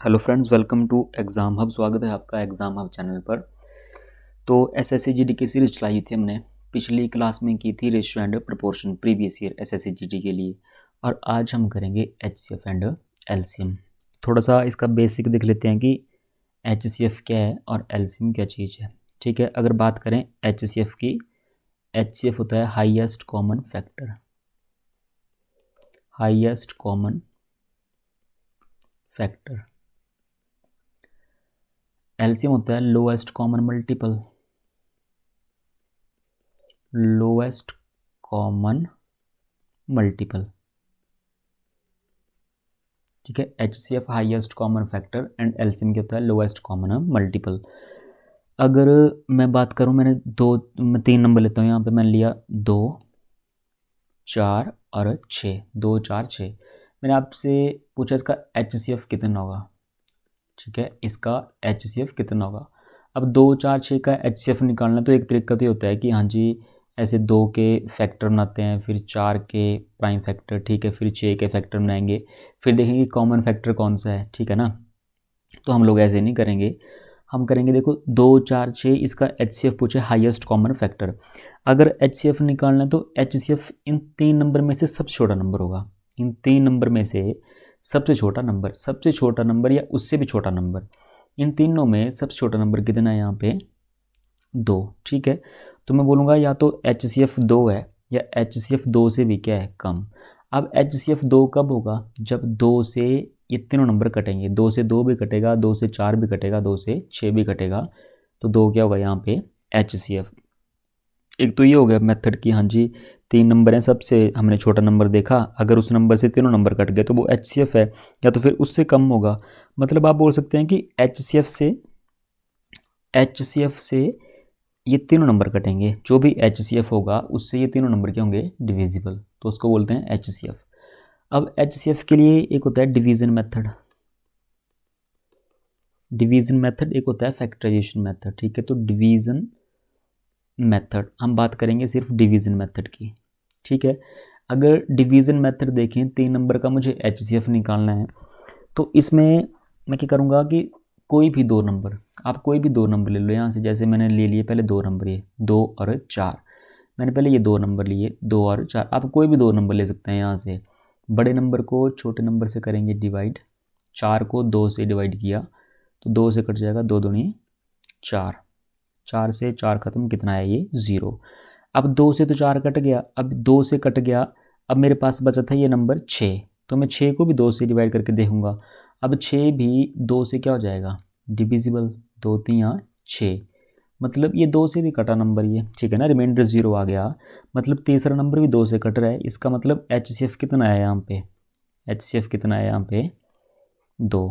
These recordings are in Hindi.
Hello friends, welcome to exam hub. स्वागत है आपका एग्ज़ाम हब चैनल पर। तो एसएससी जीडी की सीरीज चलाई थी हमने। पिछली क्लास में की थी ratio and proportion previous year SSC GD के लिए, और आज हम करेंगे एचसीएफ एंड एलसीएम। थोड़ा सा इसका बेसिक देख लेते हैं कि एचसीएफ क्या है और एलसीएम क्या चीज़ है। ठीक है, अगर बात करें एचसीएफ की, एचसीएफ होता है highest common factor, highest common factor. LCM होता है lowest common multiple, lowest common multiple. ठीक है, HCF highest common factor and LCM क्या होता है लोएस्ट कॉमन मल्टीपल। अगर मैं बात करूं, मैं 3 नंबर लेता हूं। यहाँ पे मैंने लिया 2, 4 और 6, 2, 4, 6। मैंने आपसे पूछा इसका एचसीएफ कितना होगा। ठीक है, इसका एचसीएफ कितना होगा। अब 2, 4, 6 का एचसीएफ निकालना तो एक तरीका तो ये होता है कि हाँ जी, ऐसे 2 के फैक्टर बनाते हैं, फिर 4 के प्राइम फैक्टर, ठीक है, फिर 6 के फैक्टर बनाएंगे, फिर देखेंगे कॉमन फैक्टर कौन सा है। ठीक है ना, तो हम लोग ऐसे नहीं करेंगे। हम करेंगे, देखो 2, 4, 6, इसका एचसीएफ पूछे हाईएस्ट कॉमन फैक्टर। अगर एचसीएफ निकालना है तो एचसीएफ इन 3 नंबर में से सबसे छोटा नंबर होगा। इन 3 नंबर में से सबसे छोटा नंबर या उससे भी छोटा नंबर। इन तीनों में सबसे छोटा नंबर कितना है यहाँ पे? 2। ठीक है, तो मैं बोलूँगा या तो एचसीएफ 2 है या एचसीएफ 2 से भी क्या है, कम। अब एचसीएफ 2 कब होगा? जब 2 से ये तीनों नंबर कटेंगे। 2 से 2 भी कटेगा, 2 से 4 भी कटेगा, 2 से 6 भी कटेगा, तो 2 क्या होगा यहाँ पे? एचसीएफ। एक तो ये हो गया मेथड कि हाँ जी, 3 नंबर हैं, सबसे हमने छोटा नंबर देखा, अगर उस नंबर से तीनों नंबर कट गए तो वो एचसीएफ है, या तो फिर उससे कम होगा। मतलब आप बोल सकते हैं कि एचसीएफ से ये तीनों नंबर कटेंगे, जो भी एचसीएफ होगा उससे ये तीनों नंबर क्या होंगे? डिविजिबल, तो उसको बोलते हैं एचसीएफ। अब एचसीएफ के लिए एक होता है डिवीजन मेथड, एक होता है फैक्टराइजेशन मेथड। ठीक है, तो डिवीजन मेथड, हम बात करेंगे सिर्फ डिवीजन मेथड की। ठीक है, अगर डिवीजन मेथड देखें, 3 नंबर का मुझे एचसीएफ निकालना है, तो इसमें मैं क्या करूँगा कि कोई भी 2 नंबर, आप कोई भी 2 नंबर ले लो यहाँ से। जैसे मैंने ले लिए पहले 2 नंबर, ये 2 और 4, मैंने पहले ये 2 नंबर लिए, 2 और 4। आप कोई भी 2 नंबर ले सकते हैं यहाँ से। बड़े नंबर को छोटे नंबर से करेंगे डिवाइड, 4 को 2 से डिवाइड किया तो 2 से कट जाएगा, 2 दूनी 4, 4 से 4 खत्म, कितना है ये? 0। अब 2 से तो 4 कट गया, अब 2 से कट गया, अब मेरे पास बचा था ये नंबर 6, तो मैं 6 को भी 2 से डिवाइड करके देखूंगा। अब 6 भी 2 से क्या हो जाएगा? डिविजिबल, 2 3 6, मतलब ये 2 से भी कटा नंबर ये। ठीक है ना, रिमाइंडर 0 आ गया, मतलब तीसरा नंबर भी 2 से कट रहा है। इसका मतलब एचसीएफ कितना है यहाँ पे? एचसीएफ कितना है यहाँ पे? 2।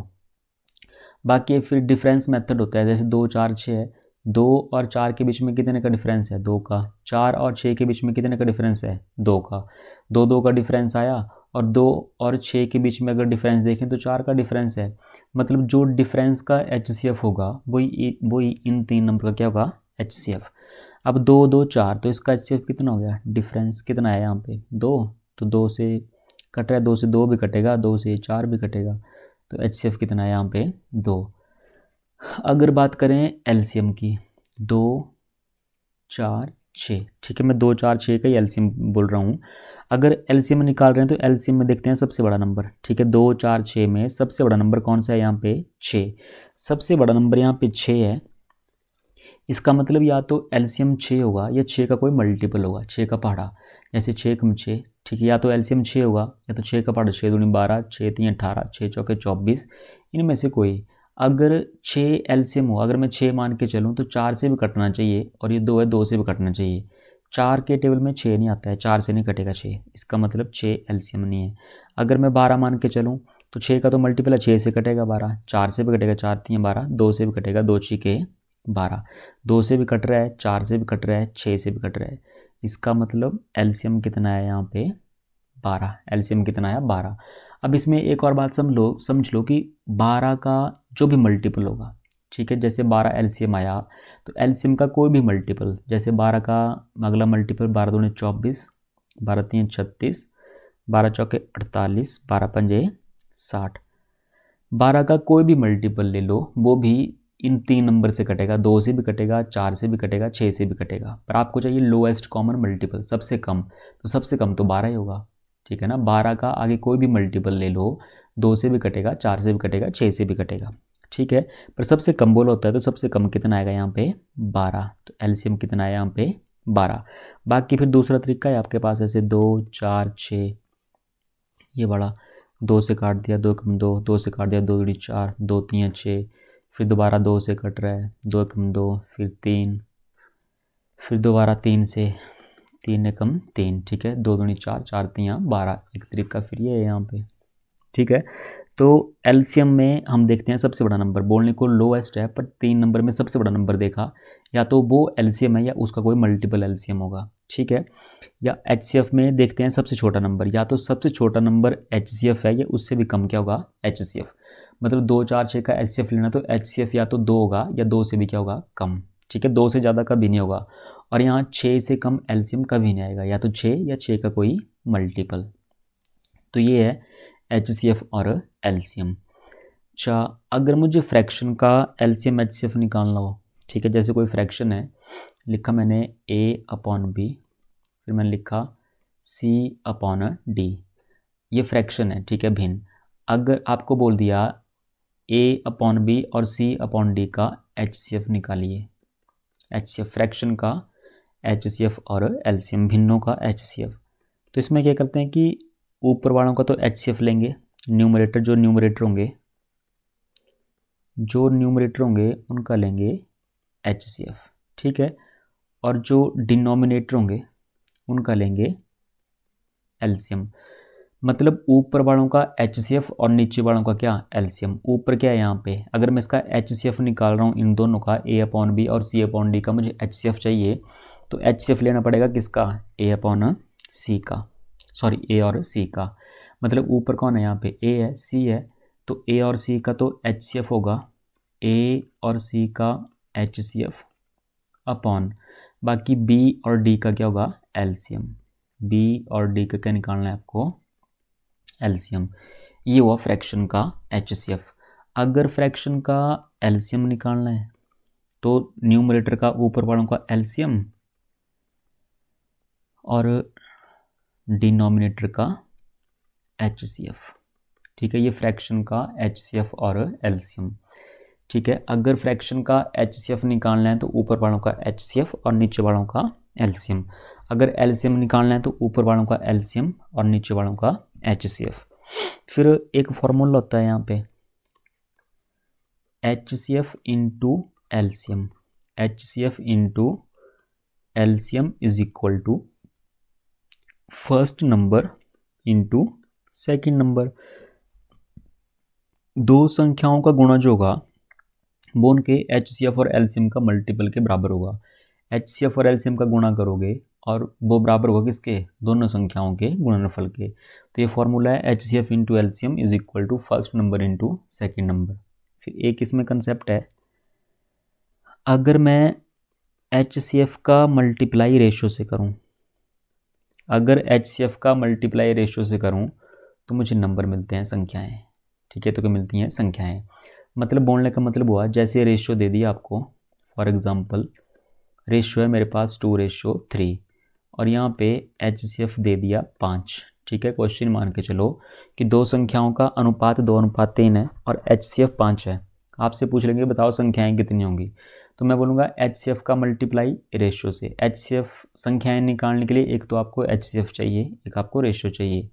बाकी फिर डिफरेंस मेथड होता है, जैसे 2, 4, 6 है, 2 और 4 के बीच में कितने का डिफरेंस है? 2 का। 4 और 6 के बीच में कितने का डिफरेंस है? 2 का। 2 2 का डिफरेंस आया, और 2 और 6 के बीच में अगर डिफरेंस देखें तो 4 का डिफरेंस है। मतलब जो डिफरेंस का एचसीएफ होगा वही इन 3 नंबर का क्या होगा? एचसीएफ। अब 2 2 4, तो इसका एचसीएफ कितना हो गया? डिफरेंस कितना है यहाँ पे? 2, तो 2 से कट रहा है, 2 से 2 भी कटेगा, 2 से 4 भी कटेगा, तो एचसीएफ कितना है यहाँ पे? 2। अगर बात करें एलसीएम की, 2 4 6, ठीक है, मैं 2 4 6 का ही एलसीएम बोल रहा हूँ। अगर एलसीएम निकाल रहे हैं तो एलसीएम में देखते हैं सबसे बड़ा नंबर। ठीक है, 2 4 6 में सबसे बड़ा नंबर कौन सा है यहाँ पे? 6। सबसे बड़ा नंबर यहाँ पे 6 है। इसका मतलब या तो एलसीएम 6 होगा या 6 का कोई मल्टीपल होगा, 6 का पहाड़ा, जैसे 6 कम 6। ठीक है, या तो एलसीएम 6 होगा या तो 6 का पहाड़ा, 6 दूनी 12, 6 3 18, 6 चौके 24, इनमें से कोई। अगर 6 एलसीएम हो, अगर मैं 6 मान के चलूँ तो 4 से भी कटना चाहिए, और ये 2 है, 2 से भी कटना चाहिए। 4 के टेबल में 6 नहीं आता है, 4 से नहीं कटेगा 6, इसका मतलब 6 एलसीएम नहीं है। अगर मैं 12 मान के चलूँ तो 6 का तो मल्टीपल है, 6 से कटेगा 12, 4 से भी कटेगा, 4 3 12, 2 से भी कटेगा, 2 6 के 12, 2 से भी कट रहा है, 4 से भी कट रहा है, 6 से भी कट रहा है। इसका मतलब एलसीएम कितना है यहाँ पे? 12। एलसीएम कितना है? 12। अब इसमें एक और बात समझ लो कि 12 का जो भी मल्टीपल होगा, ठीक है, जैसे 12 एलसीएम आया, तो एलसीएम का कोई भी मल्टीपल, जैसे 12 का अगला मल्टीपल 12 दूनी 24, 12 3 36, 12 चौके 48, 12 पंजे 60। 12 का कोई भी मल्टीपल ले लो, वो भी इन 3 नंबर से कटेगा, 2 से भी कटेगा, 4 से भी कटेगा, 6 से भी कटेगा, पर आपको चाहिए लोएस्ट कॉमन मल्टीपल, सबसे कम, तो सबसे कम तो 12 ही होगा, ठीक है ना। 12 का आगे कोई भी मल्टीपल ले लो, 2 से भी कटेगा, 4 से भी कटेगा, 6 से भी कटेगा, ठीक है। पर सबसे कम बोला होता है तो सबसे कम कितना आएगा यहाँ पे 12, तो एलसीएम कितना है यहाँ पे 12। बाकी फिर दूसरा तरीका है आपके पास, ऐसे 2 4 6, ये बड़ा 2 से काट दिया, 2 कम 2, 2 से काट दिया, 2 दूनी 4, 2 3 6, फिर दोबारा 2 से कट रहा है, 2 कम 2, फिर 3, फिर दोबारा 3 से, 3 कम 3, ठीक है, 2 दूनी 4, 4 3 12, एक तरीका फिर ये है यहाँ पे, ठीक है। तो एलसीएम में हम देखते हैं सबसे बड़ा नंबर, बोलने को लोएस्ट है पर 3 नंबर में सबसे बड़ा नंबर देखा, या तो वो एलसीएम है या उसका कोई मल्टीपल एलसीएम होगा, ठीक है। या एचसीएफ में देखते हैं सबसे छोटा नंबर, या तो सबसे छोटा नंबर एचसीएफ है या उससे भी कम क्या होगा एचसीएफ, मतलब 2 4 6 का एचसीएफ लेना तो एचसीएफ या तो 2 होगा या 2 से भी क्या होगा कम, ठीक है, 2 से ज़्यादा कभी नहीं होगा। और यहाँ 6 से कम एलसीएम कभी नहीं आएगा, या तो 6 या 6 का कोई मल्टीपल। तो ये है एचसीएफ और एलसीएम। अच्छा, अगर मुझे फ्रैक्शन का एलसीएम एचसीएफ निकालना हो, ठीक है, जैसे कोई फ्रैक्शन है, लिखा मैंने a/b, फिर मैंने लिखा c/d, ये फ्रैक्शन है, ठीक है, भिन्न। अगर आपको बोल दिया a/b और c/d का एचसीएफ निकालिए, एचसीएफ फ्रैक्शन का एचसीएफ और एलसीएम भिन्नों का एचसीएफ, तो इसमें क्या करते हैं कि ऊपर वालों का तो एचसीएफ लेंगे, न्यूमरेटर जो न्यूमरेटर होंगे उनका लेंगे एचसीएफ, ठीक है, और जो डिनोमिनेटर होंगे उनका लेंगे एलसीएम। मतलब ऊपर वालों का एचसीएफ और नीचे वालों का क्या एलसीएम। ऊपर क्या है यहाँ पे, अगर मैं इसका एचसीएफ निकाल रहा हूँ इन दोनों का a/b और c/d का, मुझे एचसीएफ चाहिए तो एचसीएफ लेना पड़ेगा किसका a/c का, सॉरी a और c का। मतलब ऊपर कौन है यहाँ पे a है c है, तो a और c का तो एचसीएफ होगा a और c का एचसीएफ अपॉन बाकी b और d का क्या होगा एलसीएम। b और d का क्या निकालना है आपको एलसीएम। ये हुआ फ्रैक्शन का एचसीएफ। अगर फ्रैक्शन का एलसीएम निकालना है तो न्यूमरेटर का ऊपर वालों का एलसीएम और डिनोमिनेटर का एचसीएफ, ठीक है, ये फ्रैक्शन का एचसीएफ और एलसीएम, ठीक है। अगर फ्रैक्शन का एचसीएफ निकालना है तो ऊपर वालों का एचसीएफ और नीचे वालों का एलसीएम। अगर एलसीएम निकालना है तो ऊपर वालों का एलसीएम और नीचे वालों का एचसीएफ। फिर एक फॉर्मूला होता है यहाँ पे HCF into LCM, HCF into LCM is equal to first number into second number. दो संख्याओं का गुणा जो होगा वो उनके एचसीएफ और एलसीएम का मल्टीपल के बराबर होगा। एचसीएफ और एलसीएम का गुणा करोगे और वो बराबर होगा किसके, दोनों संख्याओं के गुणनफल के। तो ये फॉर्मूला है HCF into LCM is equal to first number into second number. फिर एक इसमें कंसेप्ट है, अगर मैं एचसीएफ का मल्टीप्लाई रेशो से करूं, अगर एचसीएफ का मल्टीप्लाई रेशो से करूं तो मुझे नंबर मिलते हैं, संख्याएं, ठीक है, तो क्या मिलती हैं संख्याएं। मतलब बोलने का मतलब हुआ जैसे रेशो दे दिया आपको, फॉर एग्जांपल रेशो है मेरे पास 2:3 और यहाँ पे एचसीएफ दे दिया 5, ठीक है। क्वेश्चन मान के चलो कि दो संख्याओं का अनुपात 2:3 है और एचसीएफ 5 है। आपसे पूछ लेंगे बताओ संख्याएं कितनी होंगी, तो मैं बोलूँगा एचसीएफ का मल्टीप्लाई रेशो से। एचसीएफ संख्याएं निकालने के लिए एक तो आपको एचसीएफ चाहिए, एक आपको रेशो चाहिए।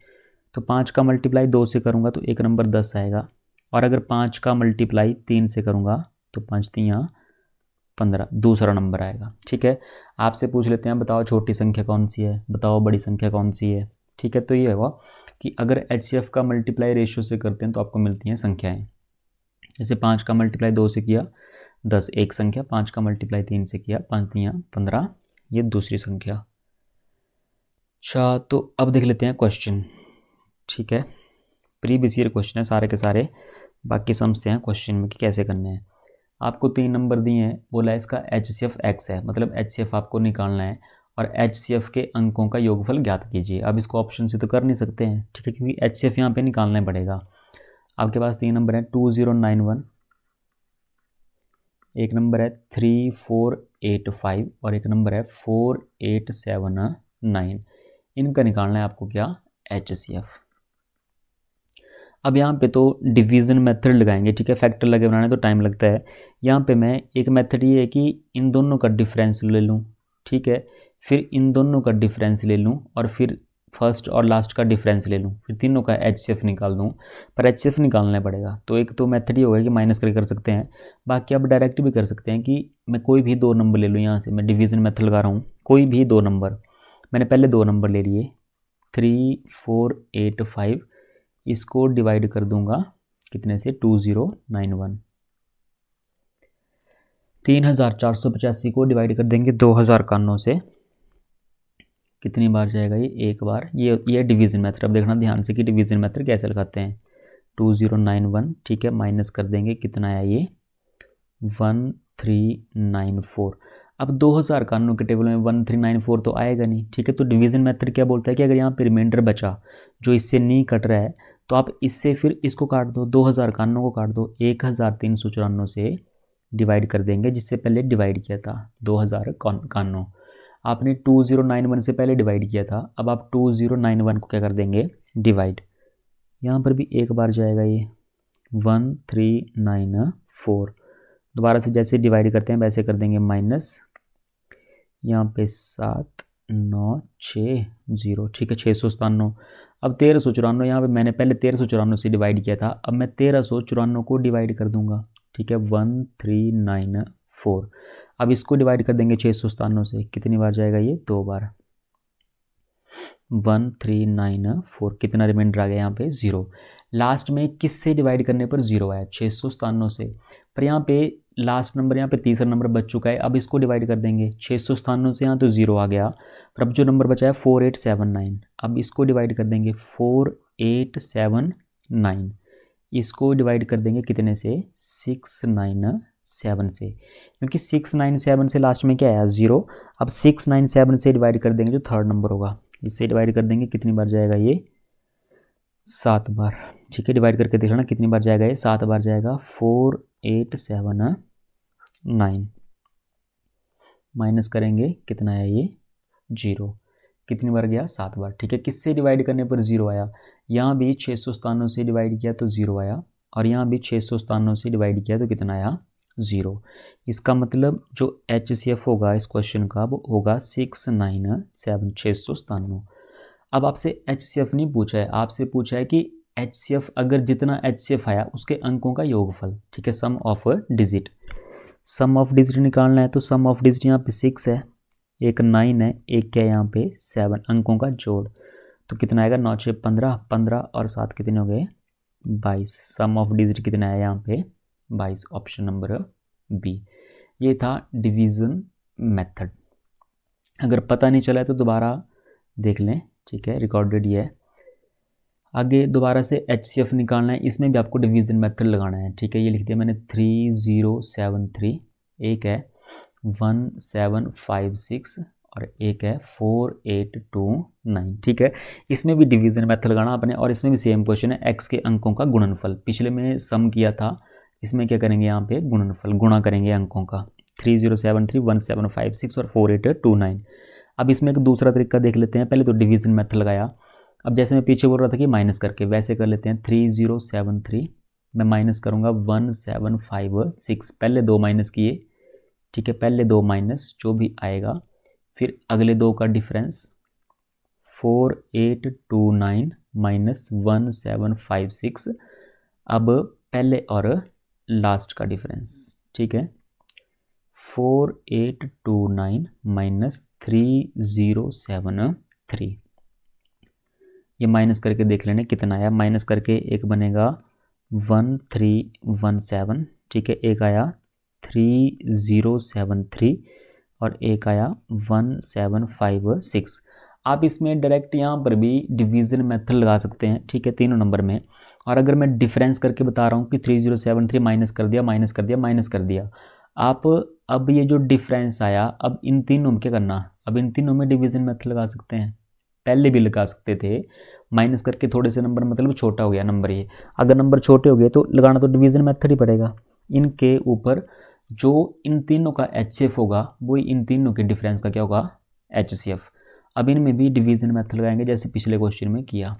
तो 5 का मल्टीप्लाई 2 से करूँगा तो एक नंबर 10 आएगा, और अगर 5 का मल्टीप्लाई 3 से करूँगा तो 5 3 15 दूसरा नंबर आएगा, ठीक है। आपसे पूछ लेते हैं बताओ छोटी संख्या कौन सी है, बताओ बड़ी संख्या कौन सी है, ठीक है। तो ये होगा कि अगर एचसीएफ का मल्टीप्लाई रेशो से करते हैं तो आपको मिलती हैं संख्याएं। जैसे 5 का मल्टीप्लाई 2 से किया 10 एक संख्या, 5 का मल्टीप्लाई 3 से किया 5 3 15 ये दूसरी संख्या। अच्छा, तो अब देख लेते हैं क्वेश्चन, ठीक है। प्रीवियस ईयर क्वेश्चन है सारे के सारे, बाकी समझते हैं क्वेश्चन में कि कैसे करने हैं। आपको 3 नंबर दिए हैं, बोला है इसका एचसीएफ x है, मतलब एचसीएफ आपको निकालना है और एचसीएफ के अंकों का योगफल ज्ञात कीजिए। अब इसको ऑप्शन से तो कर नहीं सकते हैं, ठीक है, क्योंकि एचसीएफ यहाँ पे निकालना पड़ेगा। आपके पास 3 नंबर है 2091, एक नंबर है 3485 और एक नंबर है 4879। इनका निकालना है आपको क्या, HCF। अब यहाँ पे तो डिवीज़न मेथड लगाएंगे, ठीक है, फैक्टर लगे बनाने तो टाइम लगता है। यहाँ पे मैं एक मेथड ये है कि इन दोनों का डिफरेंस ले लूँ, ठीक है, फिर इन दोनों का डिफरेंस ले लूँ और फिर फर्स्ट और लास्ट का डिफरेंस ले लूँ, फिर तीनों का HCF निकाल दूँ। पर HCF निकालना पड़ेगा, तो एक तो मेथड ये होगा कि माइनस करके कर सकते हैं। बाकी आप डायरेक्ट भी कर सकते हैं कि मैं कोई भी 2 नंबर ले लूँ, यहाँ से मैं डिवीज़न मेथड लगा रहा हूँ, कोई भी 2 नंबर, मैंने पहले 2 नंबर ले लिए 3485, इसको डिवाइड कर दूंगा कितने से, 2091। 3485 को डिवाइड कर देंगे 2091 से, कितनी बार जाएगा ये, एक बार। ये डिवीज़न मेथड। अब देखना ध्यान से कि डिवीज़न मेथड कैसे लगाते हैं। 2091, ठीक है, माइनस कर देंगे, कितना आया ये, 1394। अब 2091 के टेबल में 1394 तो आएगा नहीं, ठीक है, तो डिवीज़न मेथड क्या बोलता है कि अगर यहाँ पे रिमाइंडर बचा जो इससे नहीं कट रहा है, तो आप इससे फिर इसको काट दो, 2091 को काट दो, 1394 से डिवाइड कर देंगे, जिससे पहले डिवाइड किया था 2091। आपने 2091 से पहले डिवाइड किया था, अब आप 2091 को क्या कर देंगे, डिवाइड। यहाँ पर भी एक बार जाएगा ये 1394, दोबारा से जैसे डिवाइड करते हैं वैसे कर देंगे माइनस, यहाँ पे 7960, ठीक है, 697। अब 1394, यहाँ पे मैंने पहले 1394 से डिवाइड किया था, अब मैं 1394 को डिवाइड कर दूंगा, ठीक है, 1394। अब इसको डिवाइड कर देंगे 697 से, कितनी बार जाएगा ये, 2 बार, 1394। कितना रिमाइंडर आ गया यहाँ पे, 0। लास्ट में किससे डिवाइड करने पर 0 आया, 697 से। पर यहाँ पे लास्ट नंबर, यहाँ पे तीसरा नंबर बच चुका है, अब इसको डिवाइड कर देंगे 697 से, यहाँ तो 0 आ गया, पर अब जो नंबर बचा है 4879, अब इसको डिवाइड कर देंगे 4879, इसको डिवाइड कर देंगे कितने से, 697 से, क्योंकि 697 से लास्ट में क्या आया, 0। अब 697 से डिवाइड कर देंगे जो थर्ड नंबर होगा, इससे डिवाइड कर देंगे, कितनी बार जाएगा ये, 7 बार, ठीक है, डिवाइड करके देख लेना कितनी बार जाएगा ये, 7 बार जाएगा। 4879 माइनस करेंगे, कितना आया ये, 0। कितनी बार गया, 7 बार, ठीक है। किससे डिवाइड करने पर 0 आया, यहाँ भी 697 से डिवाइड किया तो 0 आया, और यहाँ भी 697 से डिवाइड किया तो कितना आया, 0। इसका मतलब जो HCF होगा इस क्वेश्चन का वो होगा 697। अब आपसे HCF नहीं पूछा है, आपसे पूछा है कि HCF, अगर जितना HCF आया उसके अंकों का योगफल, ठीक है, sum of digit. Sum of digit निकालना है, तो सम ऑफ डिजिट यहाँ पे 6 है, एक 9 है, एक क्या है यहाँ पे 7, अंकों का जोड़, तो कितना आएगा, 9 6 15, 15 और 7 कितने हो गए, 22। सम ऑफ डिजिट कितना है यहाँ पे, 22, ऑप्शन नंबर बी। ये था डिवीज़न मेथड। अगर पता नहीं चला है तो दोबारा देख लें, ठीक है, रिकॉर्डेड ये है। आगे दोबारा से HCF निकालना है, इसमें भी आपको डिवीज़न मेथड लगाना है, ठीक है, ये लिख दिया मैंने 3073, एक है 1756 और एक है 4829, ठीक है। इसमें भी डिवीज़न मेथड लगाना आपने, और इसमें भी सेम क्वेश्चन है, x के अंकों का गुणनफल। पिछले में सम किया था, इसमें क्या करेंगे, यहाँ पे गुणनफल, गुणा करेंगे अंकों का, 3073, 1756 और 4829। अब इसमें एक दूसरा तरीका देख लेते हैं, पहले तो डिवीज़न मेथड लगाया, अब जैसे मैं पीछे बोल रहा था कि माइनस करके, वैसे कर लेते हैं। 3073 मैं माइनस करूँगा 1756, पहले 2 माइनस किए, ठीक है, पहले 2 माइनस जो भी आएगा, फिर अगले 2 का डिफरेंस 4829 माइनस 1756, अब पहले और लास्ट का डिफरेंस, ठीक है, 4829 माइनस 3073, ये माइनस करके देख लेने कितना आया। माइनस करके एक बनेगा 1317, ठीक है, एक आया 3073 और एक आया 1756। आप इसमें डायरेक्ट यहाँ पर भी डिवीज़न मेथड लगा सकते हैं, ठीक है, तीनों नंबर में। और अगर मैं डिफरेंस करके बता रहा हूँ कि 3073 माइनस कर दिया, माइनस कर दिया, माइनस कर दिया, आप अब ये जो डिफरेंस आया, अब इन तीनों में क्या करना, अब इन तीनों में डिवीज़न मेथड लगा सकते हैं, पहले भी लगा सकते थे। माइनस करके थोड़े से नंबर मतलब छोटा हो गया नंबर ये। अगर नंबर छोटे हो गए तो लगाना तो डिवीज़न मेथड ही पड़ेगा। इनके ऊपर जो इन तीनों का HCF होगा वो इन तीनों के डिफरेंस का क्या होगा, HCF। अब इनमें भी डिवीज़न मेथड लगाएंगे जैसे पिछले क्वेश्चन में किया,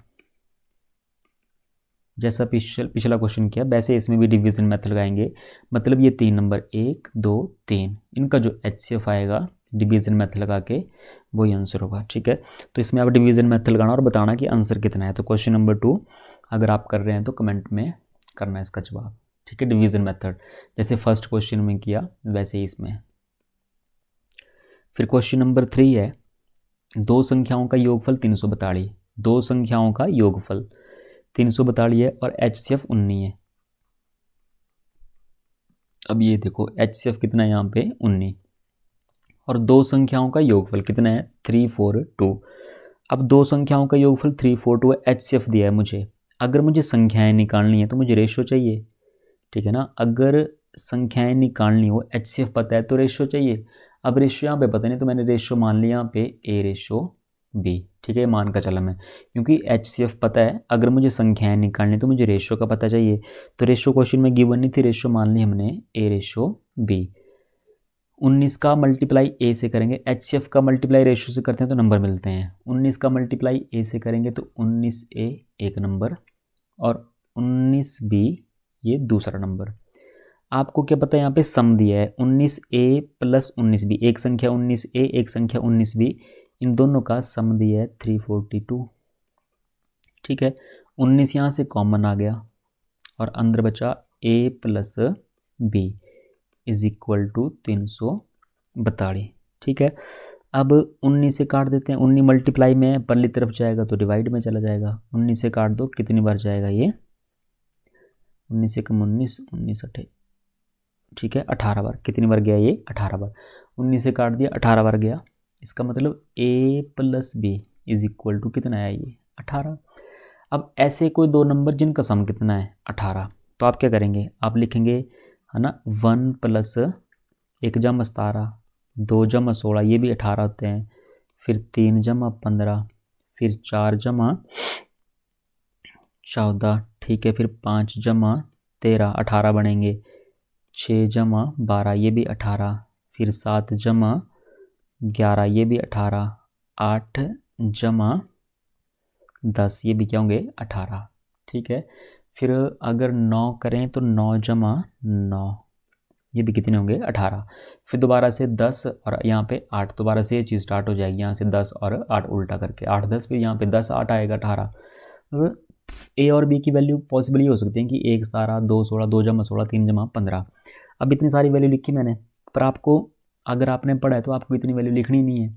जैसा पिछला क्वेश्चन किया वैसे इसमें भी डिवीज़न मेथड लगाएंगे। मतलब ये 3 नंबर 1 2 3 इनका जो HCF आएगा डिवीज़न मेथड लगा के वही आंसर होगा। ठीक है, तो इसमें आप डिवीज़न मेथड लगाना और बताना कि आंसर कितना है। तो क्वेश्चन नंबर 2 अगर आप कर रहे हैं तो कमेंट में करना है इसका जवाब। ठीक है, डिवीज़न मेथड जैसे फर्स्ट क्वेश्चन में किया वैसे ही इसमें। फिर क्वेश्चन नंबर 3 है, दो संख्याओं का योगफल 342। दो संख्याओं का योगफल 342 है और HCF 19 है। अब ये देखो HCF कितना है यहाँ पे 19 और दो संख्याओं का योगफल कितना है 342। अब दो संख्याओं का योगफल 342 है, HCF दिया है मुझे। अगर मुझे संख्याएं निकालनी है तो मुझे रेशो चाहिए। ठीक है ना, अगर संख्याएं निकालनी हो HCF पता है तो रेशो चाहिए। अब रेशो यहाँ पे पता नहीं तो मैंने रेशो मान लिया यहाँ पे A/B। ठीक है, मान का चला मैं, क्योंकि HCF पता है। अगर मुझे संख्याएं निकालनी तो मुझे रेशो का पता चाहिए। तो रेशो क्वेश्चन में गिवन नहीं थी, रेशो मान ली हमने A/B। 19 का मल्टीप्लाई A से करेंगे, HCF का मल्टीप्लाई रेशो से करते हैं तो नंबर मिलते हैं। 19 का मल्टीप्लाई A से करेंगे तो 19A एक नंबर और 19B ये दूसरा नंबर। आपको क्या पता है यहाँ पे सम दिया है 19A प्लस 19B, एक संख्या 19A एक संख्या 19B, इन दोनों का सम दिया है 342। ठीक है, 19 यहाँ से कॉमन आ गया और अंदर बचा A plus B is equal to 342। ठीक है, अब 19 से काट देते हैं। 19 मल्टीप्लाई में परली तरफ जाएगा तो डिवाइड में चला जाएगा। 19 से काट दो, कितनी बार जाएगा ये 19 से कम 19 19 8, ठीक है 18 बार। कितनी बार गया ये 18 बार। 19 से काट दिया 18 बार गया। इसका मतलब A plus B is equal to कितना है ये 18। अब ऐसे कोई दो नंबर जिनका सम कितना है 18, तो आप क्या करेंगे, आप लिखेंगे है ना 1 प्लस 1 जमा 17 2 जमा 16 ये भी 18 होते हैं। फिर 3 जमा 15 फिर 4 जमा 14, ठीक है, फिर 5 जमा 13 18 बनेंगे। 6 जमा 12 ये भी 18, फिर 7 जमा 11 ये भी 18, 8 जमा 10 ये भी क्या होंगे 18। ठीक है, फिर अगर 9 करें तो 9 जमा 9 ये भी कितने होंगे 18। फिर दोबारा से 10 और यहाँ पे 8, दोबारा से ये चीज़ स्टार्ट हो जाएगी यहाँ से 10 और 8 उल्टा करके 8 10, फिर यहाँ पे 10 8 आएगा 18। A और B की वैल्यू पॉसिबल ही हो सकती है कि 1 17 2 16 2 जमा 16 3 जमा 15। अब इतनी सारी वैल्यू लिखी मैंने, पर आपको अगर आपने पढ़ा है तो आपको इतनी वैल्यू लिखनी नहीं है,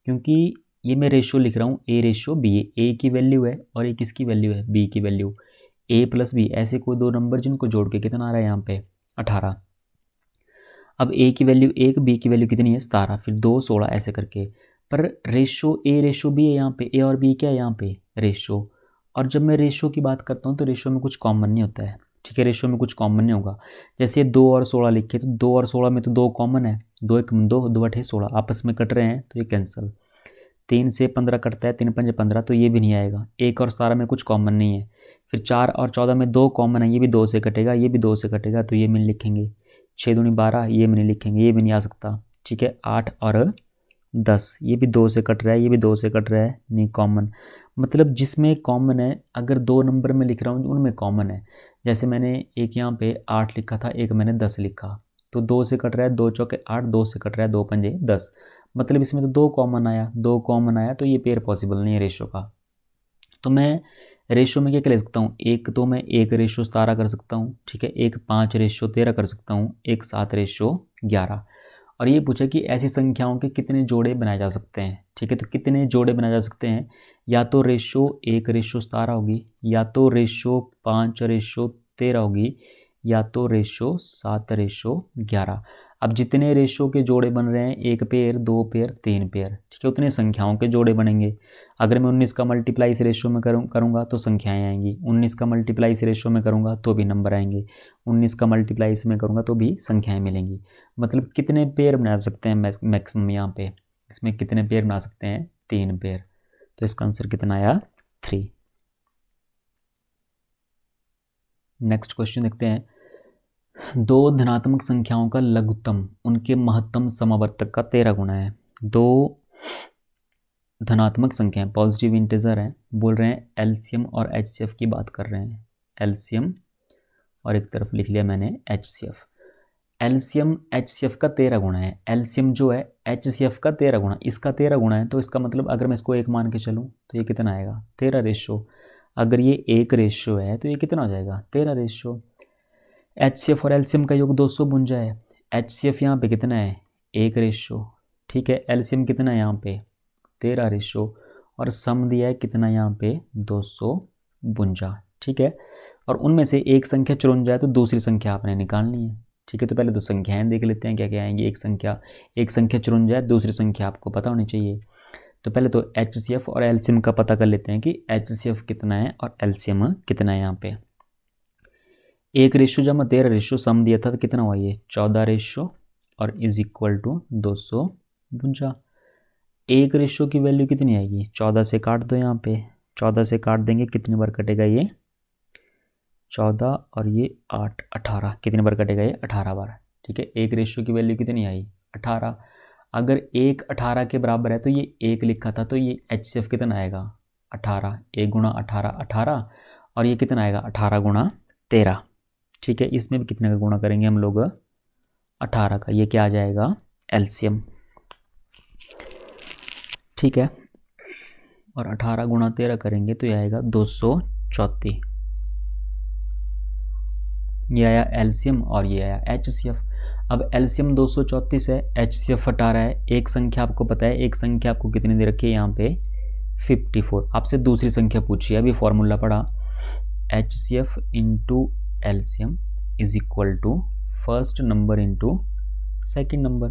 क्योंकि ये मैं रेशो लिख रहा हूँ A/B। A की वैल्यू है और ये किसकी वैल्यू है B की वैल्यू। A प्लस B ऐसे कोई दो नंबर जिनको जोड़ के कितना आ रहा है यहाँ पे 18। अब A की वैल्यू 1 B की वैल्यू कितनी है 17 फिर 2 16 ऐसे करके। पर रेशो A/B है यहाँ पे, A और B क्या है यहाँ पे रेशो। और जब मैं रेशो की बात करता हूँ तो रेशो में कुछ कॉमन नहीं होता है। ठीक है, रेशो में कुछ कॉमन नहीं होगा। जैसे 2 और 16 लिखे तो 2 और 16 में तो 2 कॉमन है, 2 1 2 2 8 16 आपस में कट रहे हैं तो ये कैंसिल। 3 से 15 कटता है 3 5 15 तो ये भी नहीं आएगा। 1 और 17 में कुछ कॉमन नहीं है। फिर 4 और 14 में 2 कॉमन है, ये भी 2 से कटेगा ये भी 2 से कटेगा तो ये में लिखेंगे। 6 दूनी 12 ये में नहीं लिखेंगे, ये भी नहीं आ सकता। ठीक है, 8 और 10 ये भी 2 से कट रहा है ये भी 2 से कट रहा है, नहीं कॉमन। मतलब जिसमें कॉमन है, अगर 2 नंबर में लिख रहा हूँ उनमें कॉमन है। जैसे मैंने एक यहाँ पे 8 लिखा था, एक मैंने 10 लिखा, तो 2 से कट रहा है 2 चौके 8 2 से कट रहा है 2 पंजे 10। मतलब इसमें तो 2 कॉमन आया, 2 कॉमन आया तो ये पेयर पॉसिबल नहीं है रेशो का। तो मैं रेशो में क्या कर सकता हूँ, एक तो मैं 1/17 कर सकता हूँ। ठीक है, एक 5/13 कर सकता हूँ, एक 7/11। और ये पूछा कि ऐसी संख्याओं के कितने जोड़े बनाए जा सकते हैं। ठीक है, तो कितने जोड़े बनाए जा सकते हैं, या तो रेशो 1/17 होगी, या तो रेशो 5/13 होगी, या तो रेशो 7/11। अब जितने रेशो के जोड़े बन रहे हैं, 1 पेयर 2 पेयर 3 पेयर, ठीक है, उतने संख्याओं के जोड़े बनेंगे। अगर मैं 19 का मल्टीप्लाई इस रेशो में करूँगा तो संख्याएँ आएंगी। 19 का मल्टीप्लाई इस रेशो में करूँगा तो भी नंबर आएंगे। 19 का मल्टीप्लाई इसमें करूँगा तो भी संख्याएँ मिलेंगी। मतलब कितने पेयर बना सकते हैं मैक्सिमम यहाँ पे, इसमें कितने पेयर बना सकते हैं 3 पेयर। तो इसका आंसर कितना आया 3। नेक्स्ट क्वेश्चन देखते हैं। दो धनात्मक संख्याओं का लघुत्तम उनके महत्तम समावर्तक का 13 गुना है। दो धनात्मक संख्याएं पॉजिटिव इंटीजर हैं, बोल रहे हैं एलसीएम और एचसीएफ की बात कर रहे हैं। एलसीएम और एक तरफ लिख लिया मैंने एचसीएफ। एलसीएम एचसीएफ का 13 गुना है। एलसीएम जो है एचसीएफ का 13 गुना, इसका 13 गुना है। तो इसका मतलब अगर मैं इसको 1 मान के चलूँ तो ये कितना आएगा 13 रेशो। अगर ये 1 रेशो है तो ये कितना हो जाएगा 13 रेशो। एचसीएफ और एलसीएम का योग 252 है। एचसीएफ यहाँ पे कितना है 1 रेशो, ठीक है। एलसीएम कितना है यहाँ पे 13 रेशो, और सम दिया है कितना यहाँ पे 252, ठीक है। और उनमें से एक संख्या चुन जाए तो दूसरी संख्या आपने निकालनी है, ठीक है। तो पहले तो संख्याएं देख लेते हैं क्या क्या आएंगी। एक संख्या चुन जाए, दूसरी संख्या आपको पता होनी चाहिए। तो पहले तो एचसीएफ और एलसीएम का पता कर लेते हैं कि एचसीएफ कितना है और एलसीएम कितना है। यहाँ पे 1 रेशो जमा 13 रेशो सम दिया था तो कितना हुआ ये 14 रेशो और इज इक्वल टू 252। 1 रेशो की वैल्यू कितनी आएगी 14 से काट दो। यहाँ पे 14 से काट देंगे, कितनी बार कटेगा ये 14 और ये 8 18, कितनी बार कटेगा ये 18 बार, ठीक है। 1 रेशो की वैल्यू कितनी आई 18। अगर 1 18 के बराबर है तो ये 1 लिखा था, तो ये एचसीएफ कितना आएगा 18। 1 गुणा 18 18, और ये कितना आएगा 18 गुणा 13, ठीक है। इसमें भी कितने का गुणा करेंगे हम लोग 18 का, ये क्या आ जाएगा एलसीएम, ठीक है। और 18 गुणा 13 करेंगे तो ये आएगा 234। ये आया एलसीएम और ये आया एचसीएफ। अब एलसीएम 234 है, एचसीएफ 18 है। एक संख्या आपको पता है, एक संख्या आपको कितनी दे रखी है यहाँ पे 54। आपसे दूसरी संख्या पूछी है, अभी फॉर्मूला पढ़ा HCF into LCM is equal to first number into second number.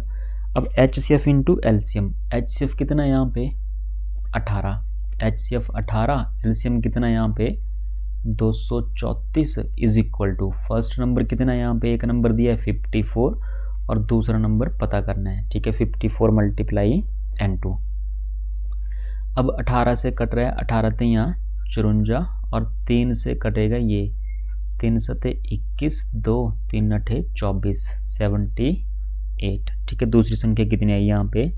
अब एचसीएफ इंटू एलसीएम, एचसीएफ कितना है यहाँ पे 18, एचसीएफ 18, एलसीएम कितना है यहाँ पे 234 is equal to first number कितना है यहाँ पे, एक नंबर दिया है 54 और दूसरा नंबर पता करना है, ठीक है। 54 मल्टीप्लाई n2। अब 18 से कट रहा है, 18 ते यहाँ 54 और 3 से कटेगा ये 3 सते 21, 2 3 अठे 24 78, ठीक है। दूसरी संख्या कितनी आई यहाँ पे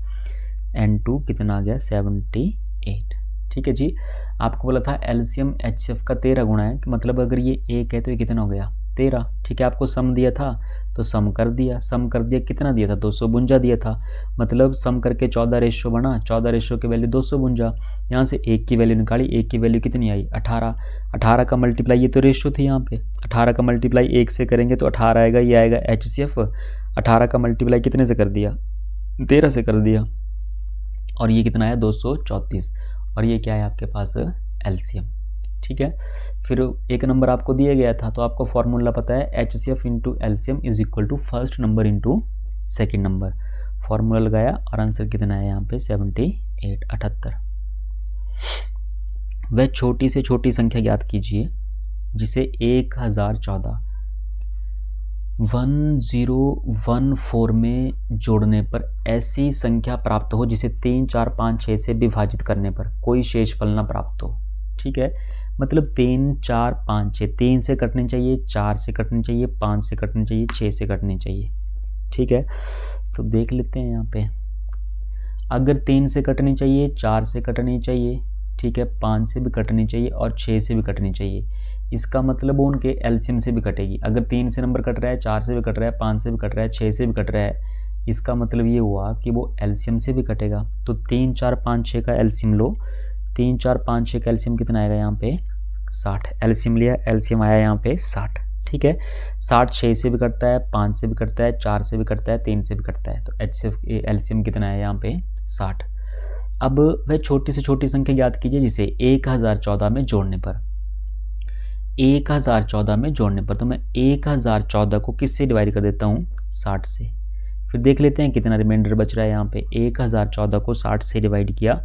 n2 कितना आ गया 78, ठीक है जी। आपको बोला था एलसीएम एचसीएफ का 13 गुना है, कि मतलब अगर ये 1 है तो ये कितना हो गया 13, ठीक है। आपको सम दिया था तो सम कर दिया, कितना दिया था 252 दिया था, मतलब सम करके 14 रेशो बना, 14 रेशो की वैल्यू 252। यहाँ से 1 की वैल्यू निकाली, 1 की वैल्यू कितनी आई 18, 18 का मल्टीप्लाई, ये तो रेशो थी यहाँ पे, 18 का मल्टीप्लाई 1 से करेंगे तो 18 आएगा, ये आएगा एचसीएफ। 18 का मल्टीप्लाई कितने से कर दिया 13 से कर दिया, और ये कितना है 234, और ये क्या है आपके पास एलसीएम, ठीक है। फिर एक नंबर आपको दिया गया था तो आपको फॉर्मूला पता है HCF into LCM is equal to first number into second number. Formula लगाया और आंसर कितना है यहाँ पे 78। वह छोटी से छोटी संख्या ज्ञात कीजिए जिसे 1014 1014 में जोड़ने पर ऐसी संख्या प्राप्त हो जिसे 3 4 5 6 से विभाजित करने पर कोई शेषफल न प्राप्त हो, ठीक है। मतलब 3 4 5 6, 3 से कटनी चाहिए, 4 से कटनी चाहिए, 5 से कटनी चाहिए, 6 से कटनी चाहिए, ठीक है। तो देख लेते हैं यहाँ पे, अगर 3 से कटनी चाहिए, 4 से कटनी चाहिए, ठीक है, 5 से भी कटनी चाहिए और 6 से भी कटनी चाहिए, इसका मतलब वो उनके एलसीएम से भी कटेगी। अगर 3 से नंबर कट रहा है, 4 से भी कट रहा है, 5 से भी कट रहा है, 6 से भी कट रहा है, इसका मतलब ये हुआ कि वो एलसीएम से भी कटेगा। तो 3 4 5 6 का एलसीएम लो, 3 4 5 6 का एलसीएम कितना आएगा यहाँ पे 60, एलसीएम लिया, एलसीएम आया यहाँ पे 60, ठीक है। 60 6 से भी कटता है, 5 से भी कटता है, 4 से भी कटता है, 3 से भी कटता है, तो एलसीएम कितना है यहाँ पे 60। अब वह छोटी से छोटी संख्या ज्ञात कीजिए जिसे 1014 में जोड़ने पर, 1014 में जोड़ने पर, तो मैं 1014 को किससे डिवाइड कर देता हूँ 60 से। फिर देख लेते हैं कितना रिमाइंडर बच रहा है यहाँ पे। 1014 को 60 से डिवाइड किया,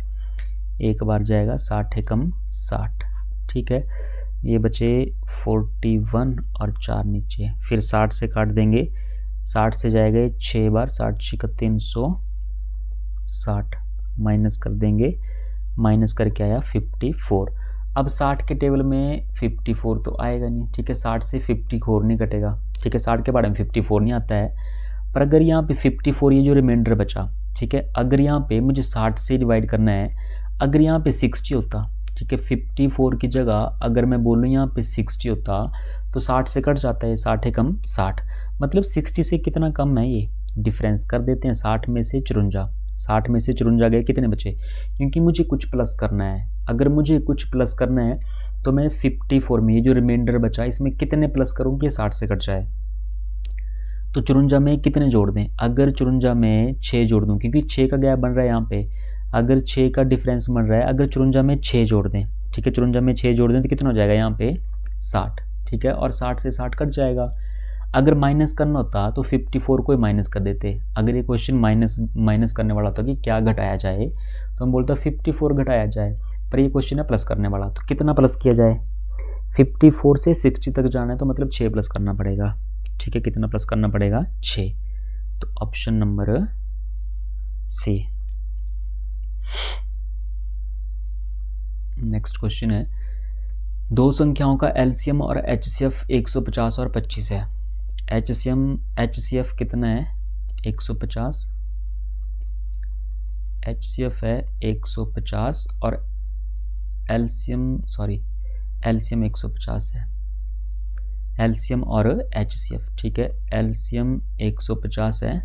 एक बार जाएगा 60 एकम 60, ठीक है। ये बचे 41 और 4 नीचे, फिर 60 से काट देंगे, 60 से जाएगा 6 बार, 60 6 360, माइनस कर देंगे, माइनस करके आया 54। अब 60 के टेबल में 54 तो आएगा नहीं, ठीक है, 60 से 54 नहीं कटेगा, ठीक है, 60 के बारे में 54 नहीं आता है। पर अगर यहाँ पे 54 ये जो रिमाइंडर बचा, ठीक है, अगर यहाँ पे मुझे 60 से डिवाइड करना है, अगर यहाँ पे 60 होता, ठीक है, 54 की जगह अगर मैं बोलूँ यहाँ पे 60 होता तो 60 से कट जाता है, 60 है कम 60, मतलब 60 से कितना कम है ये डिफरेंस, कर देते हैं 60 में से 54, 60 में से 54 गए, कितने बचे, क्योंकि मुझे कुछ प्लस करना है, अगर मुझे कुछ प्लस करना है तो मैं 54 में ये जो रिमाइंडर बचा इसमें कितने प्लस करूँ कि 60 से कट जाए, तो 54 में कितने जोड़ दें, अगर 54 में 6 जोड़ दूं, क्योंकि 6 का गैप बन रहा है यहाँ पे, अगर 6 का डिफरेंस बन रहा है, अगर 54 में 6 जोड़ दें, ठीक है, 54 में 6 जोड़ दें तो कितना हो जाएगा यहाँ पे 60, ठीक है, और 60 से 60 कट जाएगा। अगर माइनस करना होता तो 54 को ही माइनस कर देते, अगर ये क्वेश्चन माइनस करने वाला होता कि क्या घटाया जाए तो हम बोलते 54 घटाया जाए, पर ये क्वेश्चन है प्लस करने वाला, तो कितना प्लस किया जाए, 54 से 60 तक जाना है तो मतलब 6 प्लस करना पड़ेगा, ठीक है, कितना प्लस करना पड़ेगा 6, तो option number C. Next question है, दो संख्याओं का एलसीएम और एचसीएफ 150 और 25 है, एचसीएफ कितना है 150, एचसीएफ है 150 और एलसीएम 150 है, एलसीएम और एचसीएफ, ठीक है, एलसीएम 150 है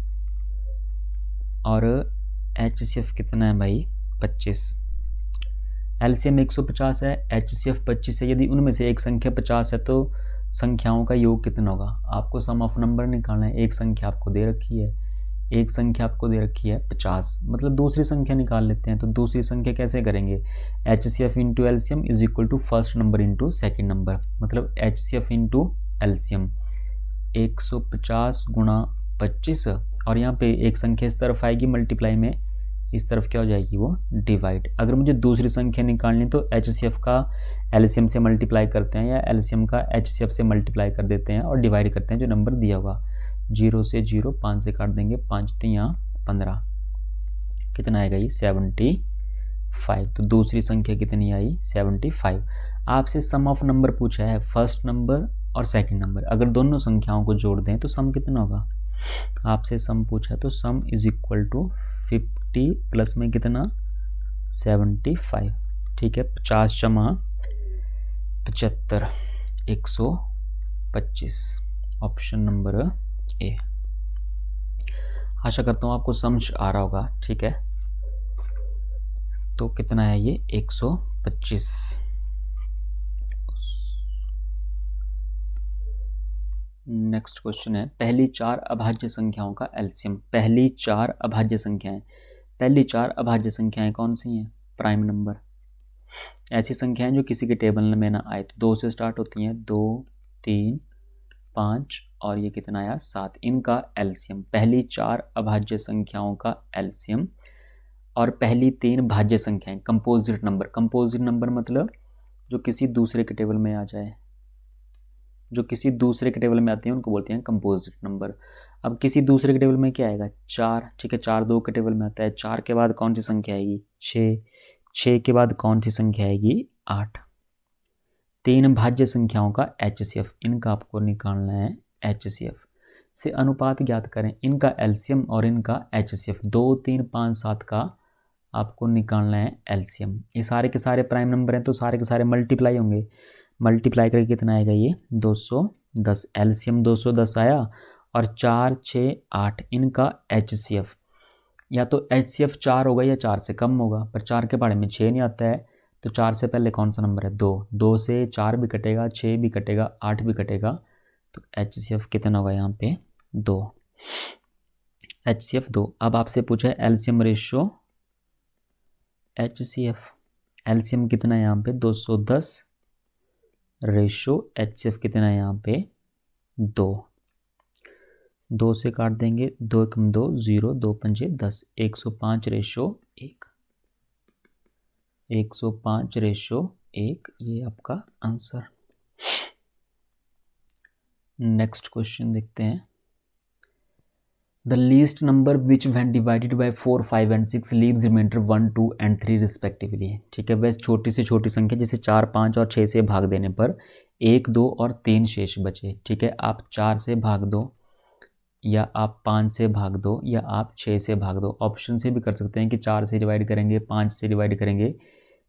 और एचसीएफ कितना है भाई 25, एलसीएम 150 है, एचसीएफ 25 है, यदि उनमें से एक संख्या 50 है तो संख्याओं का योग कितना होगा, आपको सम ऑफ नंबर निकालना है, एक संख्या आपको दे रखी है, एक संख्या आपको दे रखी है 50, मतलब दूसरी संख्या निकाल लेते हैं, तो दूसरी संख्या कैसे करेंगे, HCF into LCM is equal to first number into second number, मतलब एचसीएफ इंटू एलसीएम 150 गुणा 25, और यहाँ पे एक संख्या इस तरफ आएगी मल्टीप्लाई में, इस तरफ क्या हो जाएगी वो डिवाइड। अगर मुझे दूसरी संख्या निकालनी तो एचसीएफ का एलसीएम से मल्टीप्लाई करते हैं या एलसीएम का एचसीएफ से मल्टीप्लाई कर देते हैं और डिवाइड करते हैं जो नंबर दिया होगा, 0 से 0 5 से काट देंगे, 5 3 15, कितना आएगा ये 75, तो दूसरी संख्या कितनी आई 75। आपसे सम ऑफ नंबर पूछा है, फर्स्ट नंबर और सेकंड नंबर, अगर दोनों संख्याओं को जोड़ दें तो सम कितना होगा, आपसे सम पूछा है तो sum is equal to 50 plus में कितना 75, ठीक है, 50 जमा 75 125, ऑप्शन नंबर ए। आशा करता हूँ आपको समझ आ रहा होगा, ठीक है, तो कितना है ये 125। नेक्स्ट क्वेश्चन है, पहली चार अभाज्य संख्याओं का एलसीएम, पहली चार अभाज्य संख्याएं, पहली चार अभाज्य संख्याएं कौन सी हैं, प्राइम नंबर, ऐसी संख्याएं जो किसी के टेबल में ना आए, तो 2 से स्टार्ट होती हैं, 2 3 5 और ये कितना आया 7, इनका एलसीएम, पहली चार अभाज्य संख्याओं का एलसीएम और पहली 3 भाज्य संख्याएं, कंपोजिट नंबर, कंपोजिट नंबर मतलब जो किसी दूसरे के टेबल में आ जाए, जो किसी दूसरे के टेबल में आते हैं उनको बोलते हैं कंपोजिट नंबर। अब किसी दूसरे के टेबल में क्या आएगा 4, ठीक है, 4 2 के टेबल में आता है, 4 के बाद कौन सी संख्या आएगी 6, 6 के बाद कौन सी संख्या आएगी 8, 3 भाज्य संख्याओं का एचसीएफ, इनका आपको निकालना है एचसीएफ से अनुपात ज्ञात करें, इनका एलसीएम और इनका एचसीएफ 2 3 5 7 का आपको निकालना है एलसीएम। ये सारे के सारे प्राइम नंबर हैं तो सारे के सारे मल्टीप्लाई होंगे, मल्टीप्लाई करके कितना आएगा ये 210, एलसीएम 210 आया और 4 6 8 इनका एचसीएफ, या तो एचसीएफ 4 होगा या 4 से कम होगा, पर 4 के बारे में 6 नहीं आता है, तो 4 से पहले कौन सा नंबर है 2, 2 से 4 भी कटेगा, 6 भी कटेगा, 8 भी कटेगा, तो एचसीएफ कितना होगा यहाँ पे 2, एचसीएफ 2। अब आपसे पूछा है एलसीएम रेशियो एचसीएफ, एलसीएम कितना है यहाँ पे 210 रेशो एचसीएफ कितना है यहाँ पे 2, 2 से काट देंगे, 2 1 2 0 2 5 10, 105 रेशो 1, 105 रेशो 1, ये आपका आंसर। नेक्स्ट क्वेश्चन देखते हैं, the least number which when divided by 4, 5 and 6 leaves remainder 1, 2 and 3 respectively. ठीक है, वह छोटी से छोटी संख्या जिसे 4, 5 और 6 से भाग देने पर 1, 2 और 3 शेष बचे। ठीक है, आप 4 से भाग दो या आप 5 से भाग दो या आप 6 से भाग दो। ऑप्शन से भी कर सकते हैं कि 4 से डिवाइड करेंगे, 5 से डिवाइड करेंगे,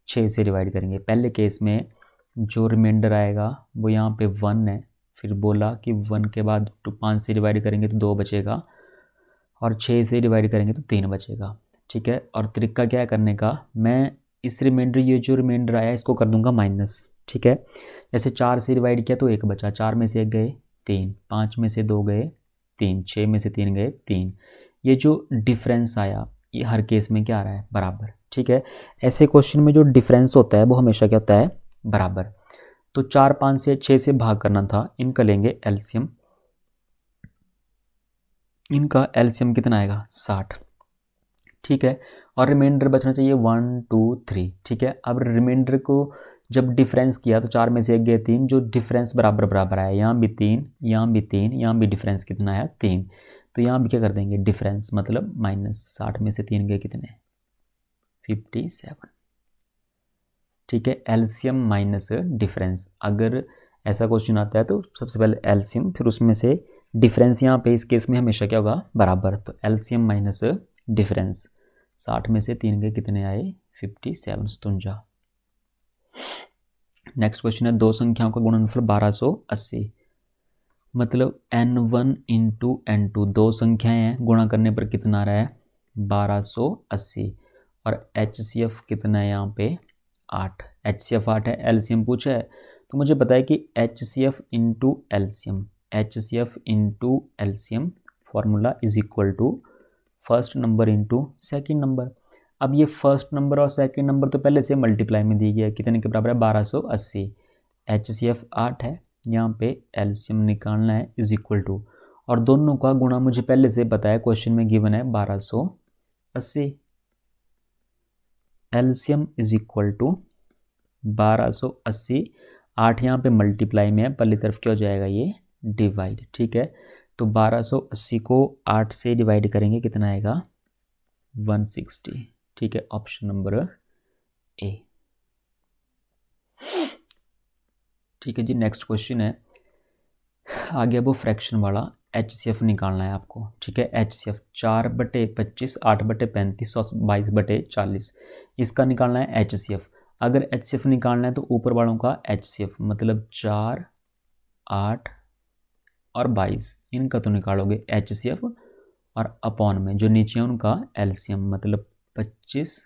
6 से डिवाइड करेंगे। पहले केस में जो रिमाइंडर आएगा वो यहाँ पे 1 है, फिर बोला कि 1 के बाद 5 से डिवाइड करेंगे तो 2 बचेगा और 6 से डिवाइड करेंगे तो 3 बचेगा। ठीक है, और तरीका क्या है करने का, मैं इस रिमाइंडर, ये जो रिमाइंडर आया इसको कर दूंगा माइनस। ठीक है, जैसे 4 से डिवाइड किया तो 1 बचा, 4 में से 1 गए 3, 5 में से 2 गए 3, 6 में से 3 गए 3। ये जो डिफरेंस आया ये हर केस में क्या आ रहा है, बराबर। ठीक है, ऐसे क्वेश्चन में जो डिफरेंस होता है वो हमेशा क्या होता है, बराबर। तो 4, 5 से 6 से भाग करना था, इनका लेंगे एलसीएम। इनका एलसीएम कितना आएगा, 60। ठीक है, और रिमाइंडर बचना चाहिए 1, 2, 3। ठीक है, अब रिमाइंडर को जब डिफरेंस किया तो 4 में से 1 गए 3, जो डिफरेंस बराबर बराबर आया, यहाँ भी 3, यहाँ भी 3, यहाँ भी डिफरेंस कितना आया, 3। तो यहाँ भी क्या कर देंगे, डिफरेंस मतलब माइनस। 60 में से 3 गए कितने, 57। ठीक है, एलसीएम माइनस डिफरेंस। अगर ऐसा क्वेश्चन आता है तो सबसे पहले एलसीएम, फिर उसमें से डिफरेंस। यहाँ पे इस केस में हमेशा क्या होगा, बराबर। तो एलसीएम माइनस डिफरेंस। 60 में से 3 गए कितने आए, 57, 57। नेक्स्ट क्वेश्चन है, दो संख्याओं का गुणनफल 1280। मतलब n1 इंटू n2, दो संख्याएं हैं, गुणा करने पर कितना आ रहा है, 1280। और HCF कितना है यहाँ पे, 8। HCF 8 है, एलसीएम पूछा है तो मुझे पता है कि HCF into LCM, HCF into LCM formula is equal to first number into second number. अब ये फर्स्ट नंबर और सेकेंड नंबर तो पहले से मल्टीप्लाई में दी गई है, कितने के बराबर है, 1280। HCF 8 है, यहाँ पे एलसीएम निकालना है इज इक्वल टू, और दोनों का गुणा मुझे पहले से पता है, क्वेश्चन में गिवन है 1280। LCM is equal to 1280। 8 यहाँ पे मल्टीप्लाई में है, पहली तरफ क्या हो जाएगा, ये डिवाइड। ठीक है, तो 1280 को 8 से डिवाइड करेंगे, कितना आएगा, 160। ठीक है, ऑप्शन नंबर ए। ठीक है जी, नेक्स्ट क्वेश्चन है, आगे वो फ्रैक्शन वाला HCF निकालना है आपको। ठीक है, HCF 4/25, 8/35 और 22/40, इसका निकालना है HCF। अगर HCF निकालना है तो ऊपर वालों का HCF, मतलब 4, 8 और 22, इनका तो निकालोगे HCF, और अपॉन में जो नीचे है उनका एलसीएम, मतलब 25,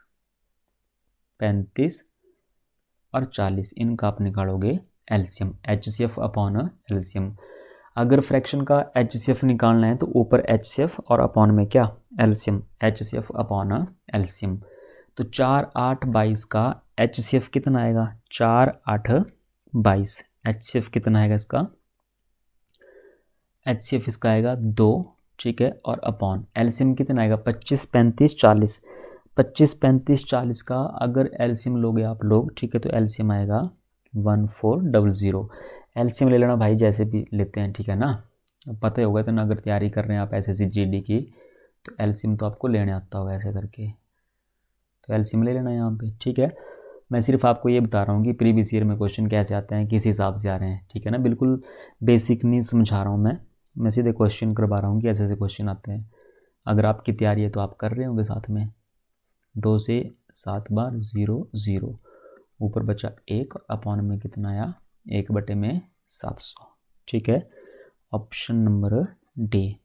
35 और 40, इनका आप निकालोगे एलसीएम, HCF अपॉन एलसीएम। अगर फ्रैक्शन का HCF निकालना है तो ऊपर HCF और अपॉन में क्या, एलसीएम, HCF अपॉन एलसीएम। तो 4, 8, 22 का HCF कितना आएगा, 4, 8, 22। HCF कितना आएगा इसका, HCF इसका आएगा 2। ठीक है, और अपॉन एलसीएम कितना आएगा, 25, 35, 40। 25, 35, 40 का अगर एलसीएम लोगे आप लोग, ठीक है, तो एलसीएम आएगा 1400। एलसीएम ले लेना भाई, जैसे भी लेते हैं, ठीक है ना, पता ही होगा। तो ना अगर तैयारी कर रहे हैं आप SSC GD की, तो एलसीएम तो आपको लेने आता होगा ऐसे करके, तो एलसीएम ले लेना यहाँ पे। ठीक है, मैं सिर्फ आपको ये बता रहा हूँ कि प्रीवियस ईयर में क्वेश्चन कैसे आते हैं, किस हिसाब से आ रहे हैं। ठीक है ना, बिल्कुल बेसिक नहीं समझा रहा हूँ मैं सीधे क्वेश्चन करवा रहा हूँ कि ऐसे ऐसे क्वेश्चन आते हैं। अगर आपकी तैयारी है तो आप कर रहे होंगे साथ में। 2 से 7 बार 0, 0, ऊपर बचा 1, अपॉन में कितना आया, 1/700। ठीक है, ऑप्शन नंबर डी।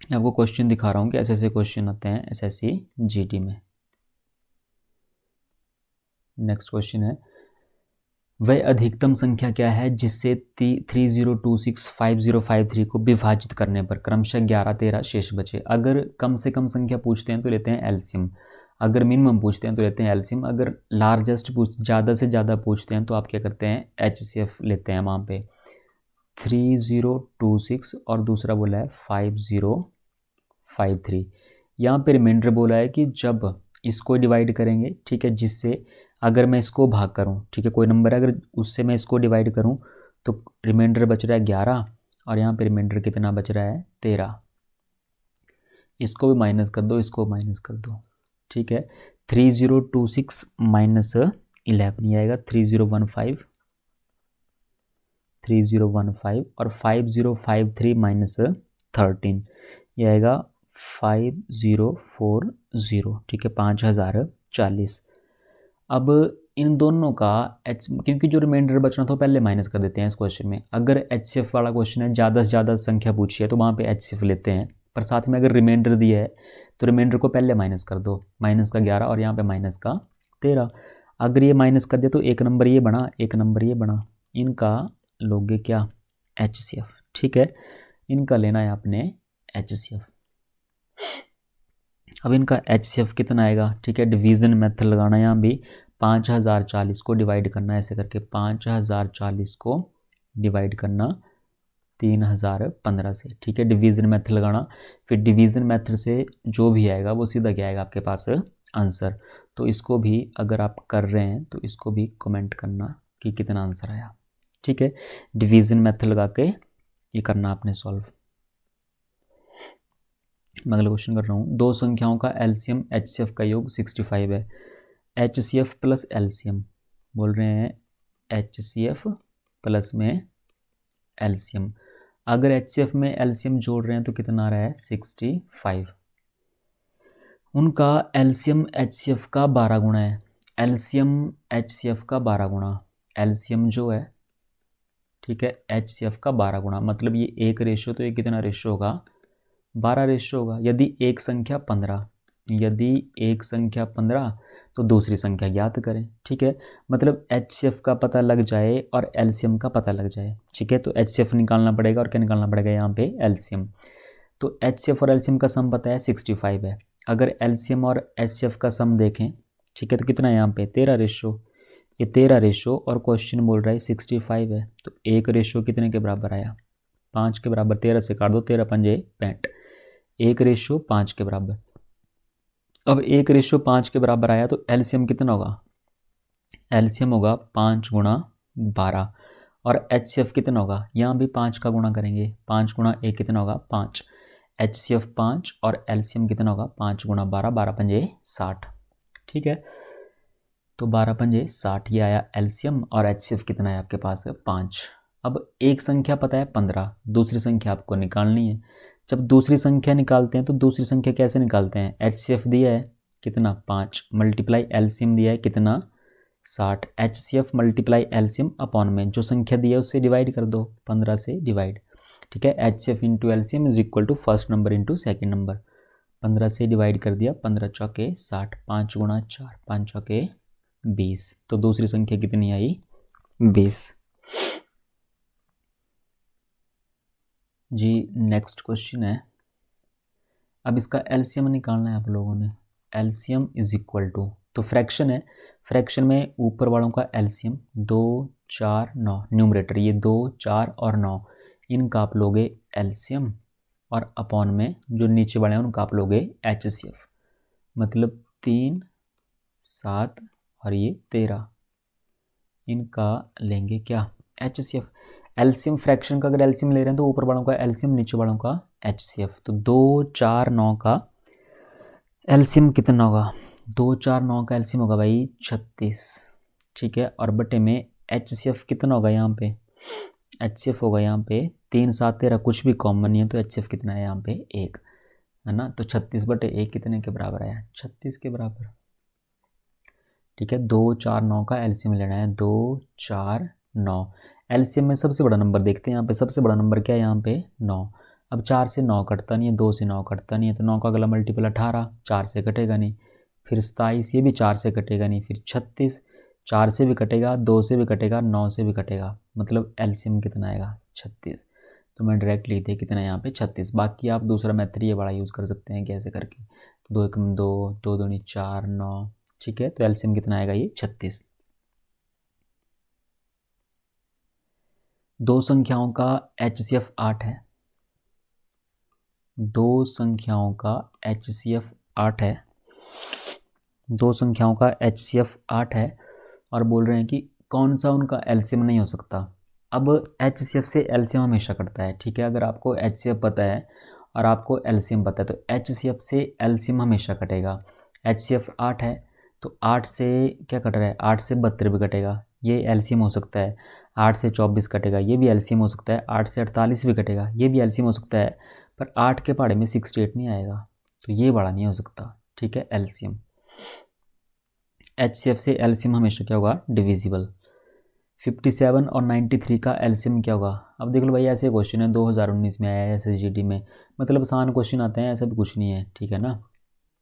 आपको क्वेश्चन दिखा रहा हूँ कि ऐसे ऐसे क्वेश्चन आते हैं SSC GD में। नेक्स्ट क्वेश्चन है, वह अधिकतम संख्या क्या है जिससे 3026 5053 को विभाजित करने पर क्रमशः 11, 13 शेष बचे। अगर कम से कम संख्या पूछते हैं तो लेते हैं एलसीएम, अगर मिनिमम पूछते हैं तो लेते हैं एलसीएम, अगर लार्जेस्ट ज़्यादा से ज़्यादा पूछते हैं तो आप क्या करते हैं, HCF लेते हैं। वहाँ पे 3026 और दूसरा बोला है 5053। यहाँ पे रिमाइंडर बोला है कि जब इसको डिवाइड करेंगे, ठीक है, जिससे अगर मैं इसको भाग करूं, ठीक है, कोई नंबर है, अगर उससे मैं इसको डिवाइड करूं तो रिमाइंडर बच रहा है 11, और यहाँ पे रिमाइंडर कितना बच रहा है 13। इसको भी माइनस कर दो, इसको माइनस कर दो, ठीक है। 3026 माइनस 11 ये आएगा 3015 और 5053 माइनस 13 ये आएगा 5040, ठीक है, 5040। अब इन दोनों का क्योंकि जो रिमाइंडर बचना था पहले माइनस कर देते हैं इस क्वेश्चन में। अगर HCF वाला क्वेश्चन है, ज़्यादा से ज़्यादा संख्या पूछी है तो वहाँ पे HCF लेते हैं, पर साथ में अगर रिमाइंडर दिया है तो रिमाइंडर को पहले माइनस कर दो, माइनस का 11 और यहाँ पे माइनस का 13। अगर ये माइनस कर दिया तो एक नंबर ये बना, एक नंबर ये बना, इनका लोगे क्या HCF, ठीक है, इनका लेना है आपने HCF। अब इनका HCF कितना आएगा, ठीक है, डिवीज़न मेथड लगाना है यहाँ भी। 5040 को डिवाइड करना है ऐसे करके, 5040 को डिवाइड करना 3015 से, ठीक है, डिवीज़न मेथड लगाना। फिर डिवीज़न मेथड से जो भी आएगा वो सीधा क्या आएगा आपके पास आंसर। तो इसको भी अगर आप कर रहे हैं तो इसको भी कमेंट करना कि कितना आंसर आया, ठीक है। डिवीज़न मेथड लगा के ये करना आपने सॉल्व। मैं अगला क्वेश्चन कर रहा हूँ। दो संख्याओं का एलसीएम HCF का योग 65 है। HCF प्लस एलसीएम बोल रहे हैं, HCF प्लस में एलसीएम। अगर HCF में एलसीएम जोड़ रहे हैं तो कितना आ रहा है 65। उनका एलसीएम HCF का 12 गुना है। एलसीएम HCF का 12 गुना, एलसीएम जो है, ठीक है, HCF का 12 गुना, मतलब ये एक रेशो, तो ये कितना रेशो होगा 12 रेशो होगा। यदि एक संख्या 15, यदि एक संख्या 15 तो दूसरी संख्या ज्ञात करें, ठीक है। मतलब HCF का पता लग जाए और LCM का पता लग जाए, ठीक है। तो HCF निकालना पड़ेगा और क्या निकालना पड़ेगा यहाँ पे LCM। तो HCF और LCM का सम पता है 65 है। अगर LCM और HCF का सम देखें, ठीक है, तो कितना है यहाँ पे 13 रेशो, ये 13 रेशो और क्वेश्चन बोल रहा है 65 है, तो एक रेशो कितने के बराबर आया 5 के बराबर। 13 से काट दो, 13 पंजे 65, एक रेशो 5 के बराबर। अब एक रेशो 5 के बराबर आया तो एलसीएम कितना होगा, एलसीएम होगा 5 गुणा 12 और HCF कितना होगा, यहाँ भी 5 का गुणा करेंगे, 5 गुणा 1 कितना होगा 5, HCF 5 और एलसीएम कितना होगा 5 गुणा 12, 12 पंजे 60, ठीक है। तो 12 पंजे 60 ये आया एलसीएम और HCF कितना है आपके पास 5। अब एक संख्या पता है 15, दूसरी संख्या आपको निकालनी है। जब दूसरी संख्या निकालते हैं तो दूसरी संख्या कैसे निकालते हैं, HCF दिया है कितना 5 मल्टीप्लाई एलसीएम दिया है कितना 60, HCF मल्टीप्लाई एलसीएम अपॉन में जो संख्या दी है उससे डिवाइड कर दो, 15 से डिवाइड, ठीक है। HCF into LCM is equal to first number into second number. 15 से डिवाइड कर दिया, 15 चौके 60, 5 गुणा 4, 5 चौके 20, तो दूसरी संख्या कितनी आई 20। जी नेक्स्ट क्वेश्चन है, अब इसका एलसीएम निकालना है आप लोगों ने। एलसीएम इज इक्वल टू, तो फ्रैक्शन है, फ्रैक्शन में ऊपर वालों का एलसीएम 2 4 9, न्यूमरेटर ये 2 4 और 9, इनका आप लोगे एलसीएम और अपॉन में जो नीचे वाले हैं उनका आप लोगे HCF, मतलब 3 7 और ये 13, इनका लेंगे क्या HCF। एलसीएम फ्रैक्शन का अगर एलसीएम ले रहे हैं तो ऊपर वालों का एलसीएम नीचे वालों का HCF। तो 2 4 9 का एलसीएम कितना होगा, 2 4 9 का एलसीएम होगा भाई 36, ठीक है, और बटे में HCF कितना होगा यहाँ पे, HCF होगा यहाँ पे 3 7 13, कुछ भी कॉमन नहीं है तो HCF कितना है यहाँ पे 1 है ना। तो 36 बटे 1 कितने के बराबर आया 36 के बराबर, ठीक है। 2 4 9 का एलसीएम लेना है, 2 4 9, एलसीएम में सबसे बड़ा नंबर देखते हैं यहाँ पे, सबसे बड़ा नंबर क्या है यहाँ पे 9। अब 4 से 9 कटता नहीं है, 2 से 9 कटता नहीं है, तो 9 का अगला मल्टीपल 18, 4 से कटेगा नहीं, फिर 27 ये भी 4 से कटेगा नहीं, फिर 36 4 से भी कटेगा, 2 से भी कटेगा, 9 से भी कटेगा, मतलब एलसीएम कितना आएगा 36। तो मैं डायरेक्ट लिख दिया कितना यहाँ पे 36। बाकी आप दूसरा मेथड ये बड़ा यूज़ कर सकते हैं, कैसे करके 2 1 2, 2 2 4 9, ठीक है। तो एलसीएम कितना आएगा ये 36। दो संख्याओं का HCF 8 है, दो संख्याओं का HCF 8 है, दो संख्याओं का HCF 8 है और बोल रहे हैं कि कौन सा उनका एलसीएम नहीं हो सकता। अब HCF से LCM हमेशा कटता है, ठीक है। अगर आपको HCF पता है और आपको LCM पता है तो HCF से LCM हमेशा कटेगा। HCF 8 है तो 8 से क्या कट रहा है, 8 से 72 भी कटेगा, ये LCM हो सकता है। 8 से 24 कटेगा, ये भी LCM हो सकता है। 8 से 48 भी कटेगा, ये भी LCM हो सकता है। पर 8 के पहाड़े में 68 नहीं आएगा, तो ये बड़ा नहीं हो सकता, ठीक है। LCM HCF से LCM हमेशा क्या होगा, डिविजिबल। 57 और 93 का LCM क्या होगा। अब देख लो भाई, ऐसे क्वेश्चन है 2019 में आया है SSGD में, मतलब आसान क्वेश्चन आते हैं, ऐसा भी कुछ नहीं है, ठीक है ना।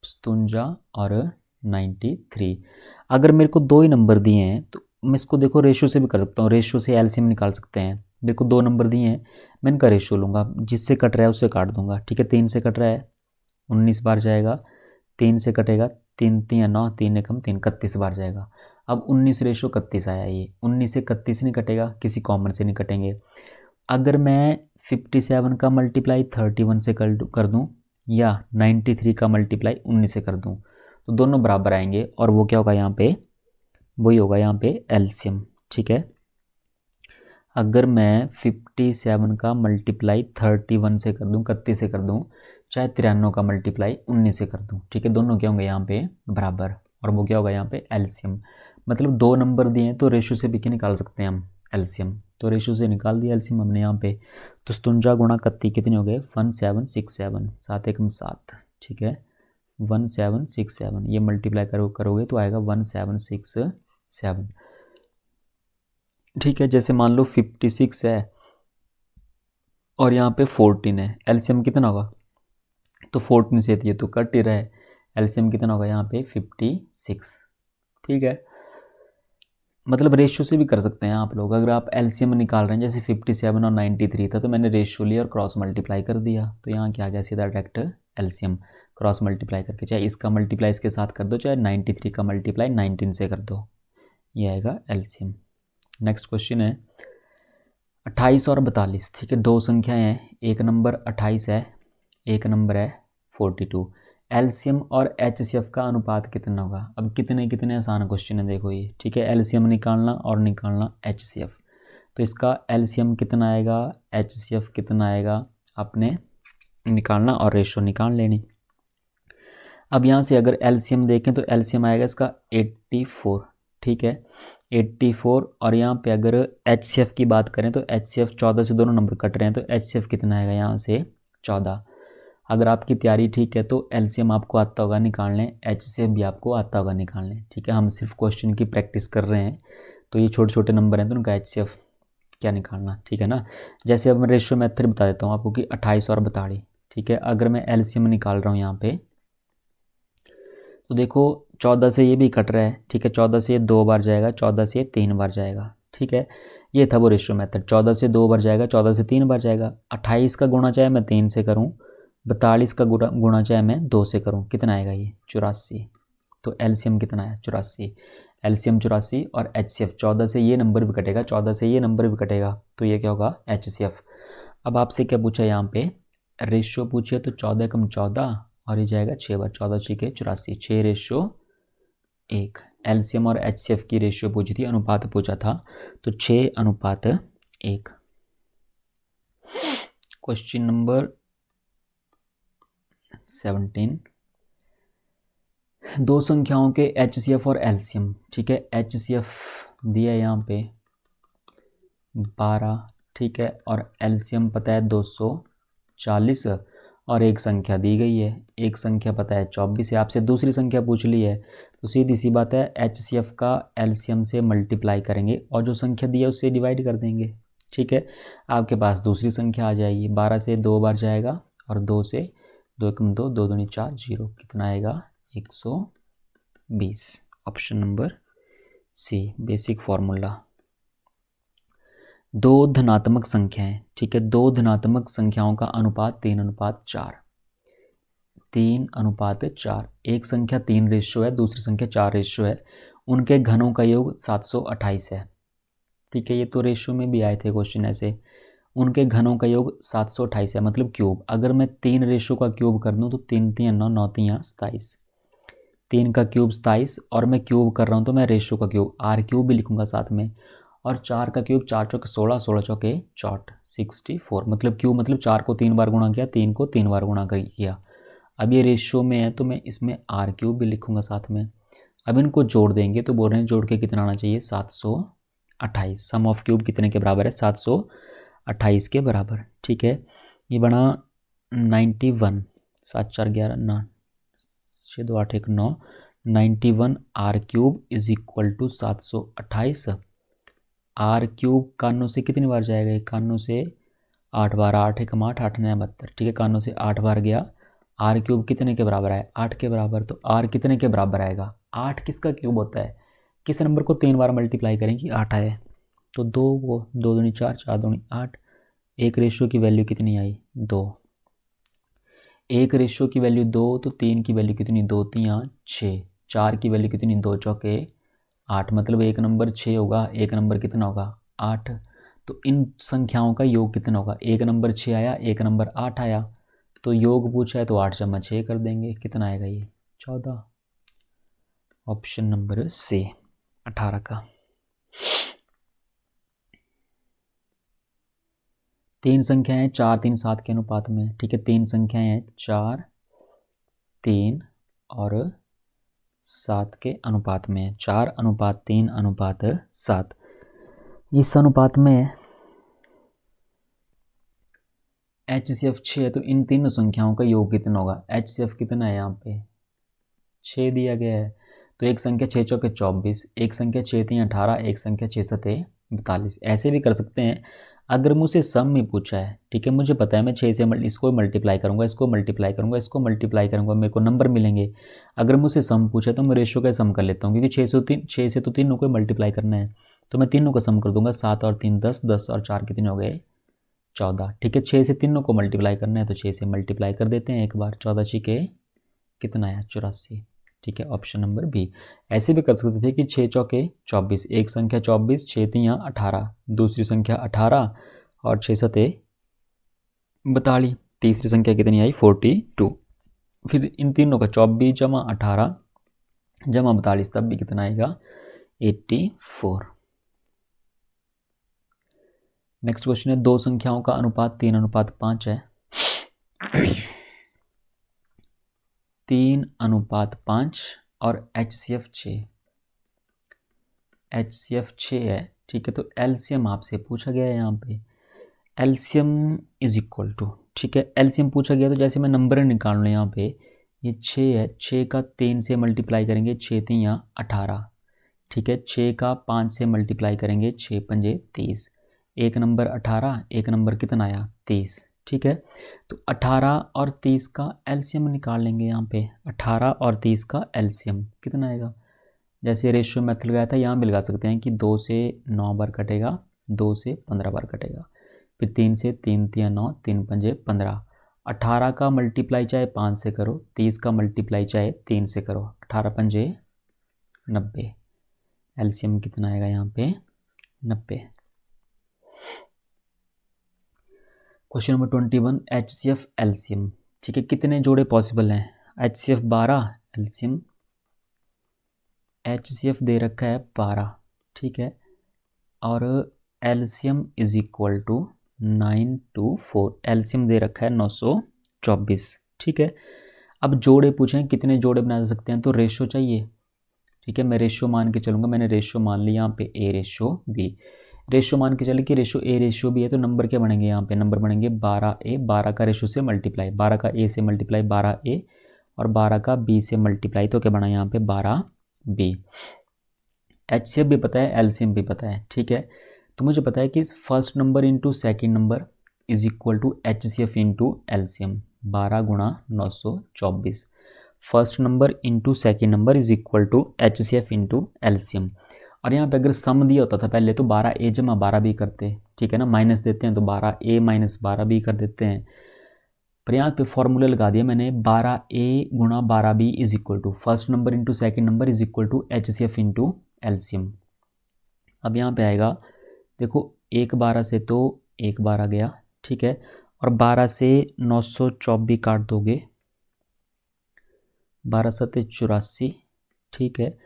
57 और 93, अगर मेरे को दो ही नंबर दिए हैं तो मैं इसको देखो रेशो से भी कर सकता हूँ, रेशो से LCM निकाल सकते हैं। मेरे को दो नंबर दिए हैं, मैं इनका रेशो लूँगा, जिससे कट रहा है उससे काट दूंगा, ठीक है। 3 से कट रहा है 19 बार जाएगा, 3 से कटेगा 3 3 9, 3 एकम 3, 31 बार जाएगा। अब 19:31 आया, ये 19 से 31 नहीं कटेगा, किसी कॉमन से नहीं कटेंगे। अगर मैं 57 का मल्टीप्लाई 31 से कर दूँ या 93 का मल्टीप्लाई 19 से कर दूँ तो दोनों बराबर आएंगे, और वो क्या होगा यहाँ पे, वही होगा यहाँ पे LCM, ठीक है। अगर मैं 57 का मल्टीप्लाई 31 से कर दूँ, 31 से कर दूँ, चाहे 93 का मल्टीप्लाई 19 से कर दूँ, ठीक है, दोनों क्या होंगे यहाँ पे बराबर, और वो क्या होगा यहाँ पे LCM। मतलब दो नंबर दिए हैं तो रेशो से भी क्या निकाल सकते हैं हम, LCM। तो रेशो से निकाल दिया LCM हमने यहाँ पे। तो 57 गुणा 31 कितने हो गए, 1767, 7 एकम 7, ठीक है, 1767। ये मल्टीप्लाई करोगे तो आएगा 1767, ठीक है। जैसे मान लो 56 है और यहाँ पे 14 है, LCM कितना होगा, तो 14 से ये तो कट ही रहा है, LCM कितना होगा यहाँ पे 56, ठीक है। मतलब रेशियो से भी कर सकते हैं आप लोग, अगर आप LCM निकाल रहे हैं, जैसे 57 और 93 था तो मैंने रेशियो लिया और क्रॉस मल्टीप्लाई कर दिया, तो यहाँ क्या आ गया सीधा डायरेक्ट LCM, क्रॉस मल्टीप्लाई करके, चाहे इसका मल्टीप्लाई इसके साथ कर दो, चाहे 93 का मल्टीप्लाई 19 से कर दो, ये आएगा LCM। नेक्स्ट क्वेश्चन है 28 और 42, ठीक है, दो संख्याएं हैं, एक नंबर 28 है, एक नंबर है 42। LCM और HCF का अनुपात कितना होगा। अब कितने कितने आसान क्वेश्चन है देखो ये, ठीक है। LCM निकालना और निकालना HCF, तो इसका LCM कितना आएगा, HCF कितना आएगा, आपने निकालना और रेशो निकाल लेनी। अब यहाँ से अगर LCM देखें तो LCM आएगा इसका 84, ठीक है, 84। और यहाँ पे अगर HCF की बात करें तो HCF 14 से दोनों नंबर कट रहे हैं, तो HCF कितना आएगा यहाँ से 14। अगर आपकी तैयारी ठीक है तो LCM आपको आता होगा निकालने, HCF भी आपको आता होगा निकालने, ठीक है। हम सिर्फ क्वेश्चन की प्रैक्टिस कर रहे हैं, तो ये छोटे छोटे नंबर हैं तो उनका HCF क्या निकालना, ठीक है ना। जैसे अब मैं रेशियो मेथड बता देता हूँ आपको कि 28 और 42, ठीक है। अगर मैं LCM निकाल रहा हूँ यहाँ पे तो देखो 14 से ये भी कट रहा है, ठीक है, 14 से ये 2 बार जाएगा, 14 से ये 3 बार जाएगा, ठीक है। ये था वो रेशियो मेथड, 14 से 2 बार जाएगा, 14 से 3 बार जाएगा। 28 का गुणा चाहे मैं 3 से करूँ, 42 का गुणा चाहे मैं 2 से करूँ, कितना आएगा ये 84। तो LCM कितना है 84, LCM 84 और HCF 14 से ये नंबर भी कटेगा, 14 से ये नंबर भी कटेगा, तो ये क्या होगा HCF। अब आपसे क्या पूछा यहाँ पे, रेशियो पूछिए, तो 14 कम 14 और ये जाएगा 6 बार, 14 6 84, 6:1। LCM और HCF की रेशियो पूछी थी, अनुपात पूछा था, तो 6:1। क्वेश्चन नंबर 17, दो संख्याओं के HCF और LCM, ठीक है। HCF दिया है यहाँ पे 12, ठीक है, और LCM पता है 240, और एक संख्या दी गई है, एक संख्या पता है 24 है, आपसे दूसरी संख्या पूछ ली है, तो सीधी सी बात है HCF का LCM से मल्टीप्लाई करेंगे और जो संख्या दी है उससे डिवाइड कर देंगे, ठीक है। आपके पास दूसरी संख्या आ जाएगी, 12 से 2 बार जाएगा और 2 से 2 एकम 2, 2 दूनी 4, 0, कितना आएगा 120। Option number C basic formula. दो धनात्मक संख्याएं, ठीक है, दो धनात्मक संख्याओं का अनुपात 3:4, 3:4। एक संख्या 3 रेशियो है, दूसरी संख्या 4 रेशियो है, उनके घनों का योग 728 है, ठीक है। ये तो रेशियो में भी आए थे क्वेश्चन ऐसे, उनके घनों का योग 728 है, मतलब क्यूब। अगर मैं 3 रेशियो का क्यूब कर दूं तो 3 3 9 9 3 27, 3 का क्यूब 27, और मैं क्यूब कर रहा हूं तो मैं रेशियो का क्यूब R³ भी लिखूंगा साथ में, और 4 का क्यूब 4 चौके 16, 16 चौके 64, मतलब क्यूब मतलब 4 को 3 बार गुणा किया, 3 को 3 बार गुणा किया। अब ये रेशियो में है तो मैं इसमें आर क्यूब भी लिखूंगा साथ में। अब इनको जोड़ देंगे तो बोल रहे हैं जोड़ के कितना आना चाहिए 728। सम ऑफ क्यूब कितने के बराबर है 728 के बराबर। ठीक है, ये बना 91, 7 4 11 9 6 2 8 1 9, 91 r cube is equal to 728। R cube कानों से कितनी बार जाएगा, कानों से 8 बार, 8 1 8 8 9 72। ठीक है, कानों से 8 बार गया। आर क्यूब कितने के बराबर है 8 के बराबर, तो आर कितने के बराबर आएगा 8 किसका क्यूब होता है, किस नंबर को 3 बार मल्टीप्लाई करेंगे 8 आए तो 2 को 2 दूनी 4 4 दूनी 8। एक रेशियो की वैल्यू कितनी आई 2, एक रेशियो की वैल्यू 2 तो 3 की वैल्यू कितनी 2 3 6, 4 की वैल्यू कितनी 2 चौके 8, मतलब एक नंबर 6 होगा, एक नंबर कितना होगा 8। तो इन संख्याओं का योग कितना होगा, एक नंबर 6 आया, एक नंबर 8 आया, तो योग पूछा है तो 8 जमा 6 कर देंगे, कितना आएगा ये 14। ऑप्शन नंबर सी 18 का। तीन संख्याएं हैं 4 3 7 के अनुपात में। ठीक है, तीन संख्याएं हैं 4 3 और 7 के अनुपात में, 4 अनुपात 3 अनुपात 7। इस अनुपात में HCF 6 है तो इन तीनों संख्याओं का योग कितना होगा, HCF कितना है यहाँ पे 6 दिया गया है, तो एक संख्या 6 चौके 24, एक संख्या 6 3 18, एक संख्या 6 7 42। ऐसे भी कर सकते हैं अगर मुझसे सम में पूछा है। ठीक है, मुझे पता है मैं 6 से इसको मल्टीप्लाई करूंगा, इसको मल्टीप्लाई करूंगा, इसको मल्टीप्लाई करूंगा, मेरे को नंबर मिलेंगे। अगर मुझसे सम पूछा है तो मैं रेशियो का सम कर लेता हूँ, क्योंकि 6 से तो तीनों को मल्टीप्लाई करना है, तो मैं तीनों का सम कर दूंगा। 7 और 3 10, 10 और 4 कितने हो गए 14। ठीक है, 6 से तीनों को मल्टीप्लाई करना है तो 6 से मल्टीप्लाई कर देते हैं एक बार, 14 छिके कितना आया 84। ठीक है, ऑप्शन नंबर बी। ऐसे भी कर सकते थे कि 6 चौके 24, एक संख्या 24, 6 3 18, दूसरी संख्या 18 और 6 7 42, तीसरी संख्या कितनी आई 42। फिर इन तीनों का 24 जमा 18 जमा 42, तब भी कितना आएगा 84। नेक्स्ट क्वेश्चन है, दो संख्याओं का अनुपात 3 अनुपात 5 है। 3 अनुपात 5 और HCF 6, HCF 6 है। ठीक है, तो एलसीएम आपसे पूछा गया है यहाँ पे, एलसीएम इज इक्वल टू, ठीक है एलसीएम पूछा गया तो जैसे मैं नंबर निकाल लूँ यहाँ पे, ये 6 है, 6 का 3 से मल्टीप्लाई करेंगे 6 3 18। ठीक है, 6 का 5 से मल्टीप्लाई करेंगे 6 5 30, एक नंबर 18, एक नंबर कितना आया 30। ठीक है, तो 18 और 30 का एलसीएम निकाल लेंगे यहाँ पे, 18 और 30 का एलसीएम कितना आएगा। जैसे रेशियो मेथड लगाया था यहाँ भी लगा सकते हैं कि 2 से 9 बार कटेगा, 2 से 15 बार कटेगा, फिर 3 से 3 3 9, 3 5 15। 18 का मल्टीप्लाई चाहे 5 से करो, 30 का मल्टीप्लाई चाहे 3 से करो, 18 5 90। एलसीएम कितना आएगा यहाँ पे 90। Question number 21, HCF LCM. ठीक है, कितने जोड़े पॉसिबल हैं, HCF 12, एलसीएम HCF दे रखा है 12। ठीक है, और LCM is equal to 924, LCM दे रखा है 924। ठीक है, अब जोड़े पूछें कितने जोड़े बना सकते हैं, तो रेशो चाहिए। ठीक है, मैं रेशियो मान के चलूँगा, मैंने रेशियो मान लिया यहाँ पे A रेशियो B, रेशियो मान के चले कि रेशियो A रेशियो B है, तो नंबर क्या बनेंगे यहाँ पे, नंबर बनेंगे 12A, 12 का रेशियो से मल्टीप्लाई, 12 का A से मल्टीप्लाई 12A और 12 का B से मल्टीप्लाई, तो क्या बना यहाँ पे 12B। HCF भी पता है, LCM भी पता है। ठीक है, तो मुझे पता है कि first number into second number is equal to HCF into LCM, 12 गुणा 924। First number into second number is equal to HCF into LCM। और यहाँ पे अगर सम दिया होता था पहले तो 12A जमा 12B करते, ठीक है ना, माइनस देते हैं तो 12A माइनस 12B कर देते हैं। पर यहाँ पे फॉर्मूला लगा दिया मैंने, 12A गुणा 12B is equal to first number into second number is equal to HCF into LCM। अब यहाँ पे आएगा, देखो 1 12 से तो 1 12 गया, ठीक है, और 12 से 924 काट दोगे, 12 7 84, ठीक है,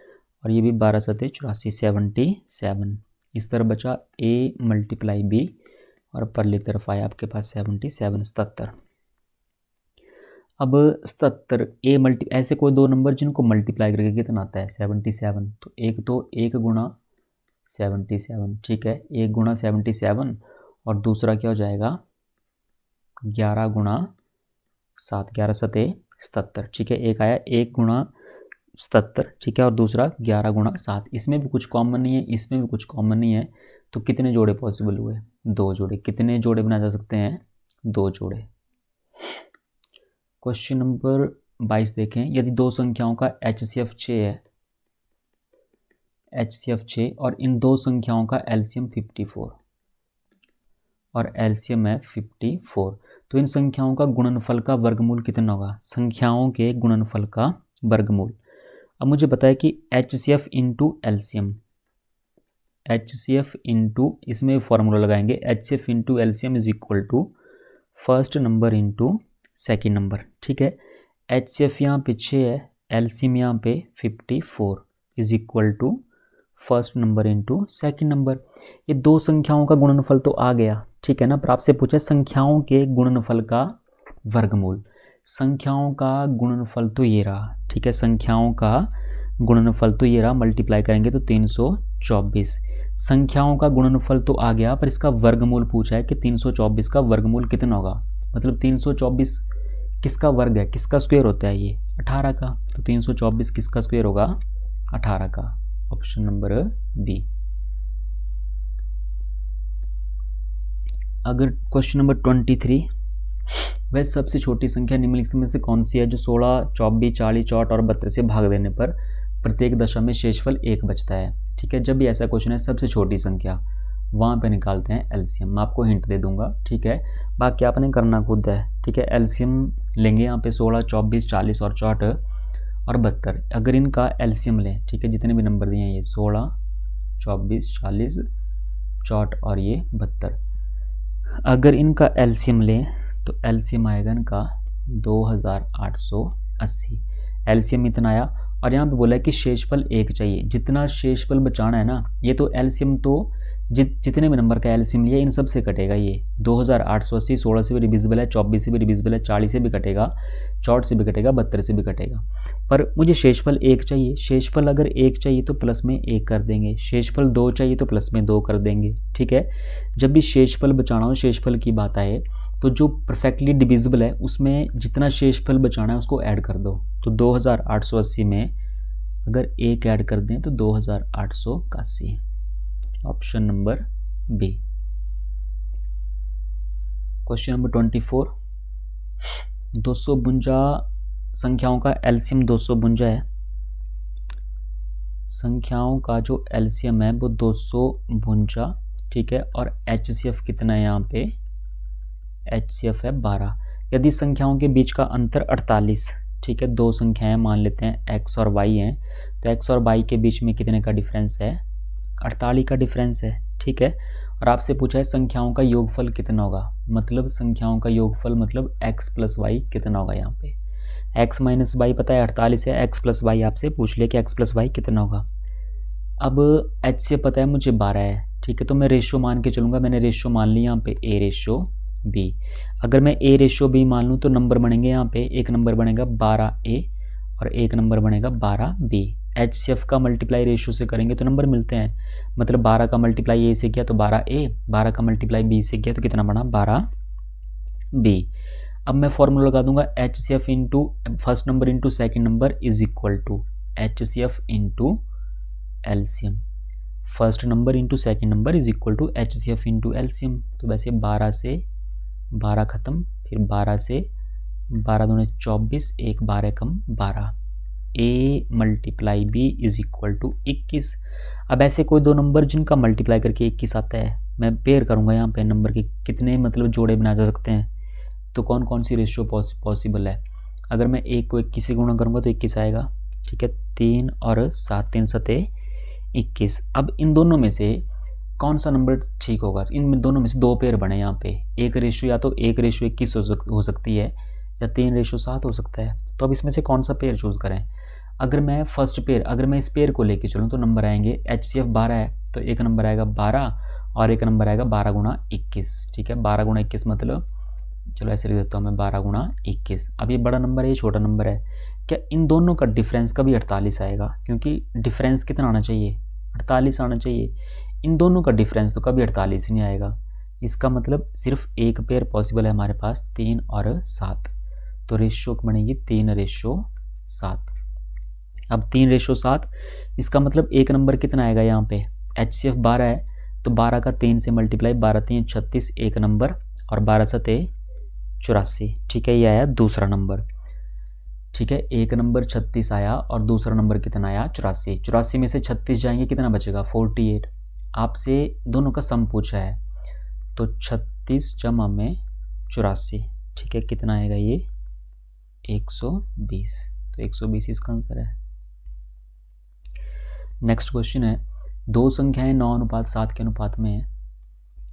और ये भी 12 7 84 77, इस तरफ बचा a मल्टीप्लाई b और परली तरफ आया आपके पास 77। अब 77 a मल्टी ऐसे कोई दो नंबर जिनको मल्टीप्लाई करके कितना आता है 77, तो एक गुणा 77, ठीक है, 1 गुणा 77 और दूसरा क्या हो जाएगा 11 गुणा 7, 11 सते 77, ठीक है, एक आया 1 गुणा 77, ठीक है, और दूसरा 11 गुणा 7। इसमें भी कुछ कॉमन नहीं है, इसमें भी कुछ कॉमन नहीं है, तो कितने जोड़े पॉसिबल हुए 2 जोड़े। कितने जोड़े बनाए जा सकते हैं 2 जोड़े। क्वेश्चन नंबर 22 देखें, यदि दो संख्याओं का HCF 6 है, HCF 6 और इन दो संख्याओं का LCM 54 और LCM है 54, तो इन संख्याओं का गुणनफल का वर्गमूल कितना होगा। संख्याओं के गुणनफल का वर्गमूल। अब मुझे पता है कि HCF into LCM, HCF into, इसमें फॉर्मूला लगाएंगे, HCF into LCM is equal to first number into second number, ठीक है। HCF यहाँ पे 6 है, LCM यहाँ पे 54 is equal to first number into second number. ये दो संख्याओं का गुणनफल तो आ गया, ठीक है ना, पर आपसे पूछा संख्याओं के गुणनफल का वर्गमूल। संख्याओं का गुणनफल तो ये रहा, ठीक है, संख्याओं का गुणनफल तो ये रहा, मल्टीप्लाई करेंगे तो 324। संख्याओं का गुणनफल तो आ गया, पर इसका वर्गमूल पूछा है कि 324 का वर्गमूल कितना होगा। मतलब 324 किसका वर्ग है, किसका स्क्वायर होता है ये 18 का, तो 324 किसका स्क्वायर होगा 18 का। Option number B. अगर क्वेश्चन नंबर 23, वह सबसे छोटी संख्या निम्नलिखित में से कौन सी है जो 16, 24, 40, 64 और 72 से भाग देने पर प्रत्येक दशा में शेषफल 1 बचता है, ठीक है। जब भी ऐसा क्वेश्चन है सबसे छोटी संख्या, वहाँ पे निकालते हैं एलसीएम। मैं आपको हिंट दे दूंगा, ठीक है, बाकी आपने करना खुद है, ठीक है। एलसीएम लेंगे यहाँ पे 16, 24, 40 और 64 और 72। अगर इनका एलसीएम लें, ठीक है, जितने भी नंबर दिए हैं ये 16, 24, 40, 64 और ये 72, अगर इनका एलसीएम लें तो एलसीएम आएगा इनका 2880। एलसीएम इतना आया, और यहाँ पे बोला है कि शेषफल 1 चाहिए। जितना शेषफल बचाना है ना, ये तो एलसीएम तो जितने भी नंबर का एलसीएम लिया इन सब से कटेगा। ये 2880 16 से भी डिविजिबल है, 24 से भी डिविजिबल है, 40 से भी कटेगा, 64 से भी कटेगा, 72 से भी कटेगा, पर मुझे शेषफल 1 चाहिए। शेषफल अगर 1 चाहिए तो प्लस में 1 कर देंगे, शेषफल 2 चाहिए तो प्लस में 2 कर देंगे, ठीक है। जब भी शेषफल बचाना हो, शेषफल की बात आए, तो जो परफेक्टली डिविजिबल है उसमें जितना शेषफल बचाना है उसको ऐड कर दो। तो 2880 में अगर 1 ऐड कर दें तो 2881। Option number B. Question number 24, 252 संख्याओं का एलसीएम 252 है। संख्याओं का जो एलसीएम है वो 252, ठीक है, और एचसीएफ कितना है यहाँ पे, एचसीएफ है 12। यदि संख्याओं के बीच का अंतर 48, ठीक है, दो संख्याएं मान लेते हैं एक्स और वाई हैं, तो एक्स और वाई के बीच में कितने का डिफरेंस है, 48 का डिफरेंस है, ठीक है। और आपसे पूछा है संख्याओं का योगफल कितना होगा, मतलब संख्याओं का योगफल मतलब x प्लस वाई कितना होगा। यहाँ पे x माइनस वाई पता है 48 है, x प्लस वाई आपसे पूछ लिया कि x प्लस वाई कितना होगा। अब h से पता है मुझे 12 है, ठीक है, तो मैं रेशो मान के चलूँगा। मैंने रेशो मान ली यहाँ पे a रेशो b। अगर मैं a रेशो b मान लूँ तो नंबर बनेंगे यहाँ पे, एक नंबर बनेगा 12a और एक नंबर बनेगा 12b। HCF का मल्टीप्लाई रेशो से करेंगे तो नंबर मिलते हैं, मतलब 12 का मल्टीप्लाई a से किया तो 12a, 12 का मल्टीप्लाई b से किया तो कितना बना 12b। अब मैं फॉर्मूला लगा दूंगा HCF into first number into second number is equal to HCF into LCM. First number into second number is equal to HCF into LCM. तो वैसे 12 से 12 खत्म, फिर 12 से 12 दूने 24, एक 12 कम 12, a multiply b is equal to 21। अब ऐसे कोई दो नंबर जिनका मल्टीप्लाई करके 21 आता है, मैं पेयर करूंगा यहाँ पे नंबर के कितने मतलब जोड़े बनाए जा सकते हैं, तो कौन कौन सी रेशियो पॉसिबल है। अगर मैं 1 को 21 से गुणा करूँगा तो 21 आएगा, ठीक है, 3 और 7 3 सते 21। अब इन दोनों में से कौन सा नंबर ठीक होगा, इन दोनों में से दो पेयर बने यहाँ पे, एक रेशियो या तो 1 रेशियो 21 हो सकती है या 3 रेशियो 7 हो सकता है। तो अब इसमें से कौन सा पेयर चूज़ करें। अगर मैं फर्स्ट पेयर, अगर मैं इस पेयर को लेके चलूँ तो नंबर आएंगे HCF 12 है तो एक नंबर आएगा 12 और एक नंबर आएगा 12 गुणा 21। ठीक है, 12 गुणा 21 मतलब, चलो ऐसे लिख देता हूँ मैं, 12 गुणा 21। अब ये बड़ा नंबर है, ये छोटा नंबर है, क्या इन दोनों का डिफरेंस का भी 48 आएगा? क्योंकि डिफरेंस कितना आना चाहिए, 48 आना चाहिए। इन दोनों का डिफरेंस तो कभी 48 ही नहीं आएगा। इसका मतलब सिर्फ एक पेयर पॉसिबल है हमारे पास, 3 और 7, तो रेशियो बनेगी 3:7। अब 3:7, इसका मतलब एक नंबर कितना आएगा यहाँ पे, HCF 12 है तो 12 का 3 से मल्टीप्लाई, 12 3 36 एक नंबर, और 12 7 84। ठीक है, ये आया दूसरा नंबर। ठीक है, एक नंबर 36 आया और दूसरा नंबर कितना आया, 84। 84 में से 36 जाएंगे, कितना बचेगा, 48। आपसे दोनों का सम पूछा है तो 36 जमा में 84, ठीक है, कितना आएगा ये, 120। तो 120 इसका आंसर है। नेक्स्ट क्वेश्चन है, दो संख्याएं 9:7 के अनुपात में है।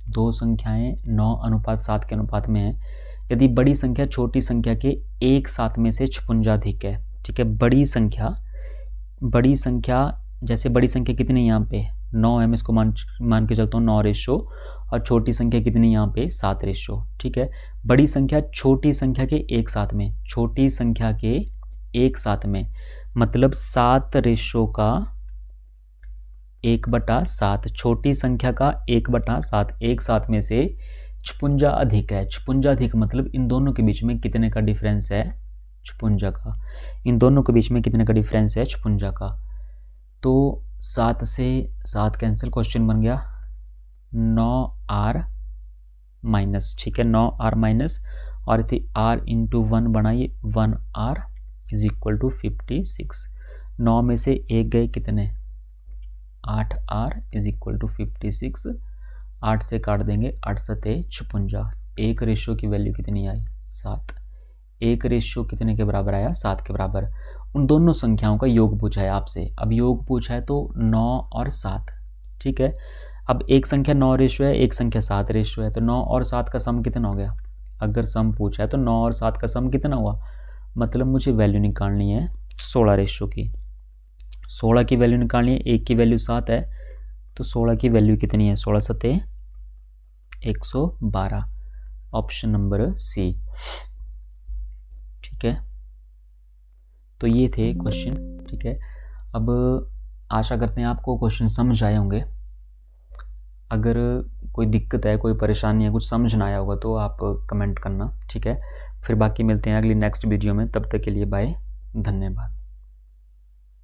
दो संख्याएं 9:7 के अनुपात में है। यदि बड़ी संख्या छोटी संख्या के एक साथ में से 56 अधिक है। ठीक है, बड़ी संख्या जैसे बड़ी संख्या कितनी यहाँ पे 9 है, मैं इसको मान के चलता हूँ 9:, और छोटी संख्या कितनी यहाँ पे 7:। ठीक है, बड़ी संख्या छोटी संख्या के एक साथ में, छोटी संख्या के एक साथ में मतलब 7:1 का 1/7, छोटी संख्या का 1/7 एक साथ में से 56 अधिक है। 56 अधिक मतलब इन दोनों के बीच में कितने का डिफरेंस है, 56 का। इन दोनों के बीच में कितने का डिफरेंस है, 56 का। तो 7 से 7 कैंसिल, क्वेश्चन बन गया 9R माइनस। ठीक है, 9R माइनस, और थी R इंटू 1 बनाइए, 1R इज इक्वल टू 56। 9 में से एक गए कितने, 8R इज इक्वल टू 56। 8 से काट देंगे, 8 7 56। एक रेशियो की वैल्यू कितनी आई, 7। एक रेशियो कितने के बराबर आया, 7 के बराबर। उन दोनों संख्याओं का योग पूछा है आपसे। अब योग पूछा है तो 9 और 7। ठीक है, अब एक संख्या 9:, है, एक संख्या 7:, है, तो 9 और 7 का सम कितना हो गया। अगर सम पूछा है तो 9 और 7 का सम कितना हुआ, मतलब मुझे वैल्यू निकालनी है 16 की। 16 की वैल्यू निकालनी है, एक की वैल्यू 7 है तो 16 की वैल्यू कितनी है, 16 7 112। Option number C. ठीक है, तो ये थे क्वेश्चन। ठीक है, अब आशा करते हैं आपको क्वेश्चन समझ आए होंगे। अगर कोई दिक्कत है, कोई परेशानी है, कुछ समझ ना आया होगा तो आप कमेंट करना। ठीक है, फिर बाकी मिलते हैं अगली नेक्स्ट वीडियो में। तब तक के लिए बाय, धन्यवाद।